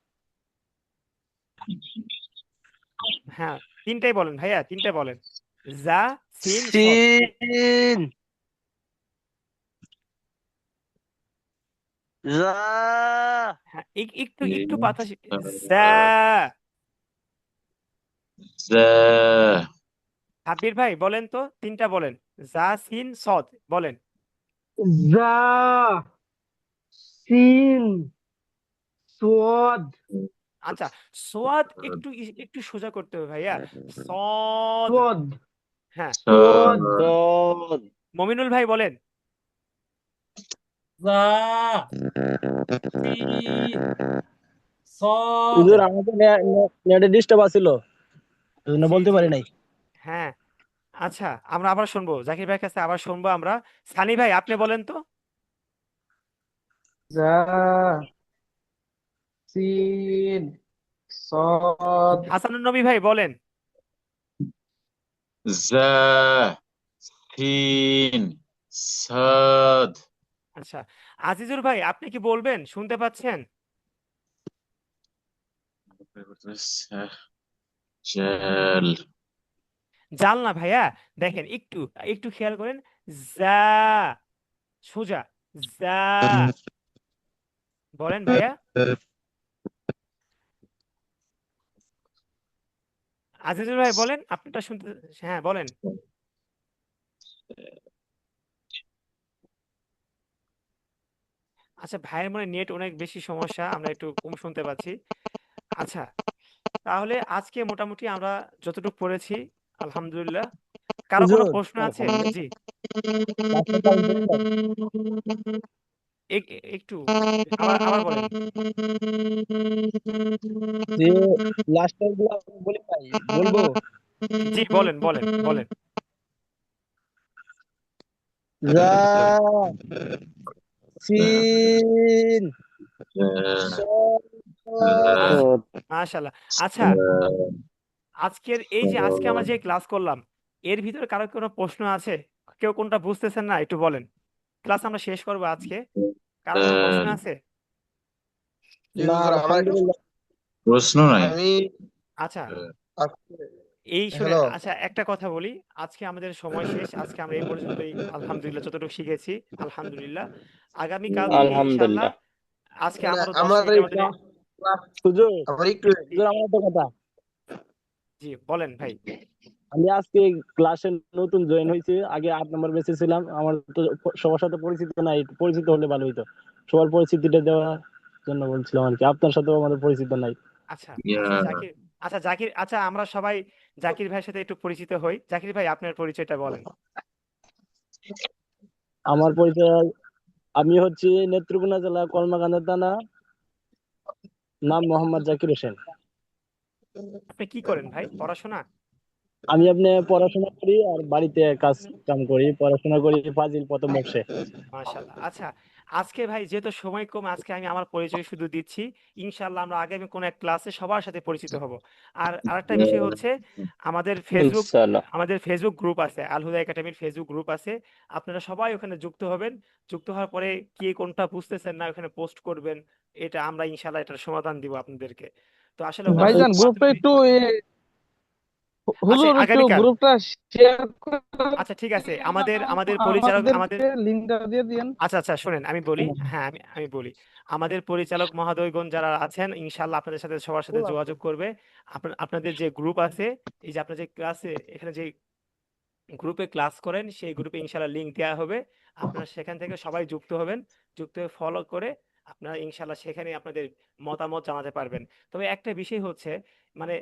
Speaker 3: হ্যাঁ তিনটাই বলেন ভাইয়া, তিনটা বলেন। যা সিন সদ।
Speaker 1: সিন। যা।
Speaker 3: হ্যাঁ একটু একটু বাতাস। যা। সাব্বির ভাই বলেন তো, তিনটা বলেন। যা সিন সদ বলেন।
Speaker 5: যা সিন সোয়াদ
Speaker 3: আচ্ছা, সোয়াদ একটু একটু সোজা করতে হবে ভাইয়া। সদ।
Speaker 5: সোয়াদ
Speaker 3: হ্যাঁ
Speaker 5: সোয়াদ
Speaker 1: সদ।
Speaker 3: মমিনুল ভাই বলেন।
Speaker 4: زا سين صاد
Speaker 1: হুজুর, আমাদের নেটে ডিস্টার্ব আছিল, এজন্য
Speaker 3: জি
Speaker 1: বলতে
Speaker 3: জি
Speaker 1: পারি নাই।
Speaker 3: হ্যাঁ। আচ্ছা আমরা আবার শুনবো, জাকির ভাইয়ের কাছে আবার শুনবো আমরা। সানি ভাই আপনি বলেন তো।
Speaker 5: যা সিন صاد
Speaker 3: হাসানুর নবী ভাই বলেন।
Speaker 2: زا سين صاد
Speaker 3: আচ্ছা আজিজুর ভাই আপনি কি বলবেন, শুনতে পাচ্ছেন?
Speaker 2: جال
Speaker 3: জাল না ভাইয়া, দেখেন একটু একটু খেয়াল করেন। যা সোজা, যা বলেন ভাইয়া। আজিজুর ভাই বলেন, আপনারটা শুনতে। হ্যাঁ বলেন। আচ্ছা ভাইয়ের মনে নেট অনেক বেশি সমস্যা, আমরা একটু কম শুনতে পাচ্ছি। আচ্ছা তাহলে আজকে মোটামুটি আমরা যতটুকু পড়েছি আলহামদুলিল্লাহ। কারো কোনো
Speaker 1: হুজুর,
Speaker 3: প্রশ্ন আছে? জি
Speaker 1: লাস্টের কাউন্ট করতে?
Speaker 3: একটু আবার আবার বলেন।
Speaker 1: যে লাস্টের গুলো বলি নাই, বলবো।
Speaker 3: জি বলেন বলেন বলেন।
Speaker 1: যা। সিন।
Speaker 3: মাশ-
Speaker 1: সদ।
Speaker 3: মাশাআল্লাহ। আচ্ছা আজকের এই যে আজকে আমরা যে ক্লাস করলাম, এর ভিতরে কারো কোনো প্রশ্ন আছে? কেউ কোনটা বুঝতেছেন না একটু বলেন। ক্লাস আমরা শেষ করবো আজকে, কারো কোনো প্রশ্ন আছে?
Speaker 7: জি
Speaker 1: না,
Speaker 7: হুজুর, আমার একটা
Speaker 1: আলহামদুলিল্লাহ।
Speaker 2: প্রশ্ন নাই।
Speaker 7: আমি
Speaker 3: আচ্ছা
Speaker 7: আজকে-
Speaker 3: এই শুনেন,
Speaker 7: হ্যালো
Speaker 3: আচ্ছা একটা কথা বলি, আজকে আমাদের সময় শেষ, আজকে আমরা এই পর্যন্তই আলহামদুলিল্লাহ যতটুকু শিখেছি আলহামদুলিল্লাহ। আগামীকাল থেকে ইনশাল্লাহ
Speaker 6: আলহামদুলিল্লাহ।
Speaker 3: আজকে
Speaker 7: মানে
Speaker 3: আবারও 10
Speaker 7: আমার এই
Speaker 3: মিনিটের মধ্যে
Speaker 1: হুজুর,
Speaker 7: আমার একটু
Speaker 1: হুজুর, আমার একটা কথা।
Speaker 3: জি বলেন ভাই।
Speaker 1: আমি আজকে ক্লাসে নতুন জয়েন হয়েছি, আগে 8 নম্বর বেঁচে ছিলাম, আমার তো সবার সাথে পরিচিত নাই, একটু পরিচিত হলে ভালো হইতো। সবার পরিচিতিটা দেওয়ার জন্য বলছিলাম আর কি, আপনার সাথেও আমাদের পরিচিত নাই।
Speaker 3: আচ্ছা
Speaker 2: ইয়া
Speaker 3: আচ্ছা জাকির, আচ্ছা জাকির, আচ্ছা আমরা সবাই জাকির ভাইয়ের সাথে একটু পরিচিত হই। জাকির ভাই আপনার পরিচয়টা বলেন।
Speaker 1: আমার পরিচয়, আমি হচ্ছি নেত্রকোনা জেলা কলমাকান্দা থানা, নাম মোহাম্মদ জাকির হোসেন।
Speaker 3: আপনি কি করেন ভাই, পড়াশোনা?
Speaker 1: আমি আপনি পড়াশোনা করি আর বাড়িতে কাজ কাম করি, পড়াশোনা করি ফাজিল প্রথম বর্ষে।
Speaker 3: মাশাআল্লাহ। আচ্ছা আজকে ভাই যেহেতু সময় কম, আজকে আমি আমার পরিচয় শুধু দিচ্ছি। ইনশাল্লাহ আমরা আগামী কোনো এক ক্লাসে সবার সাথে পরিচিত হব। আর আরেকটা বিষয় হচ্ছে আমাদের ফেসবুক
Speaker 6: ইনশাআল্লাহ।
Speaker 3: আমাদের ফেসবুক গ্রুপ আছে, আল হুদা একাডেমির ফেসবুক গ্রুপ আছে। আপনারা সবাই ওখানে যুক্ত হবেন। যুক্ত হওয়ার পরে কে কোনটা বুঝতেছেন না ওখানে পোস্ট করবেন। এটা আমরা ইনশাল্লাহ এটার সমাধান দিব আপনাদেরকে। তো আসলে
Speaker 7: ভাইজান
Speaker 3: হোয়াটসঅ্যাপ
Speaker 7: গ্রুপটা
Speaker 3: মাধ্যমে
Speaker 7: একটু
Speaker 3: আচ্ছা
Speaker 7: হুজুর একটু
Speaker 3: আগামীকাল।
Speaker 7: গ্রুপটা শেয়ার করে
Speaker 3: আচ্ছা ঠিক আছে, আমাদের আমাদের পরিচালক আমাদের
Speaker 7: আমাদেরকে লিংকটা দিয়ে দিয়েন।
Speaker 3: আচ্ছা আচ্ছা শোনেন আমি বলি, হ্যাঁ আমি বলি। আমাদের পরিচালক মহোদয়গণ যারা আছেন ইনশাল্লাহ আপনাদের সাথে সবার সাথে যোগাযোগ করবে। আপনাদের যে গ্রুপ আছে, এই যে আপনার যে ক্লাসে এখানে যে গ্রুপে ক্লাস করেন সেই গ্রুপে ইনশাল্লাহ লিংক দেওয়া হবে। আপনারা সেখান থেকে সবাই যুক্ত হবেন। যুক্ত হয়ে ফলো করে আপনারা ইনশাল্লাহ সেখানে আপনাদের মতামত জানাতে পারবেন। তবে একটা বিষয় হচ্ছে মানে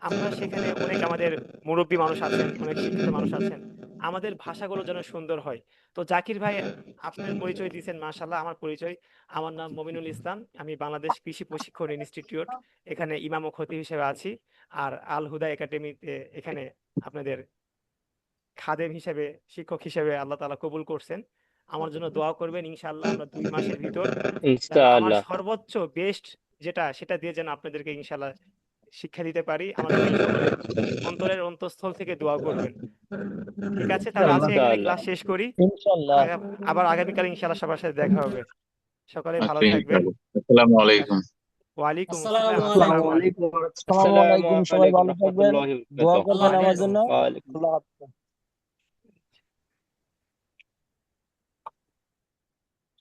Speaker 3: আমরা সেখানে অনেক আমাদের মুরব্বী মানুষ আছেন, অনেক শিক্ষিত মানুষ আছেন। আমাদের ভাষাগুলো যেন সুন্দর হয়। তো জাকির ভাই আপনার পরিচয় দিয়েছেন, মাশাআল্লাহ। আমার পরিচয়, আমার নাম মমিনুল ইসলাম। আমি বাংলাদেশ কৃষি প্রশিক্ষণ ইনস্টিটিউট এখানে ইমাম ও খতিব হিসেবে আছি। আর আল হুদা একাডেমিতে এখানে আপনাদের খাদেম হিসেবে, শিক্ষক হিসেবে আল্লাহ তাআলা কবুল করছেন। আমার জন্য দোয়া করবেন ইনশাআল্লাহ। আমরা 2 মাসের ভিতর যেন আমার
Speaker 6: ইনশাআল্লাহ।
Speaker 3: সর্বোচ্চ বেস্ট যেটা সেটা দিয়ে যেন আপনাদেরকে ইনশাআল্লাহ শিক্ষা দিতে পারি। আমার জন্য সকলে অন্তরের অন্তঃস্থল থেকে দোয়া করবেন। ঠিক আছে, তাহলে আজকে এখানে
Speaker 6: ইনশাআল্লাহ।
Speaker 3: ক্লাস শেষ করি।
Speaker 1: ইনশাল্লাহ।
Speaker 3: আবার আগামীকাল ইনশাআল্লাহ সবার সাথে দেখা হবে। সকলে ভালো
Speaker 2: আচ্ছা,
Speaker 3: থাকবেন।
Speaker 2: ইনশাআল্লাহ। আসসালামু আলাইকুম।
Speaker 3: ওয়ালাইকুম
Speaker 4: আসসালামু
Speaker 3: আসসালাম।
Speaker 1: আসসালামু
Speaker 3: আসসালামু
Speaker 4: আলাইকুম।
Speaker 3: আলাইকুম।
Speaker 1: আলাইকুম। আসসালামু আলাইকুম। সবাই
Speaker 6: আসসালামু
Speaker 1: ভালো থাকবেন,
Speaker 6: আলাইকুম রহমতুল্লাহি ওয়া
Speaker 1: দোয়া
Speaker 6: বারাকাতুহু।
Speaker 1: করবেন আমার
Speaker 4: হাফেজ।
Speaker 1: জন্য।
Speaker 6: ওয়া আলাইকুম
Speaker 1: আল্লাহ হাফেজ।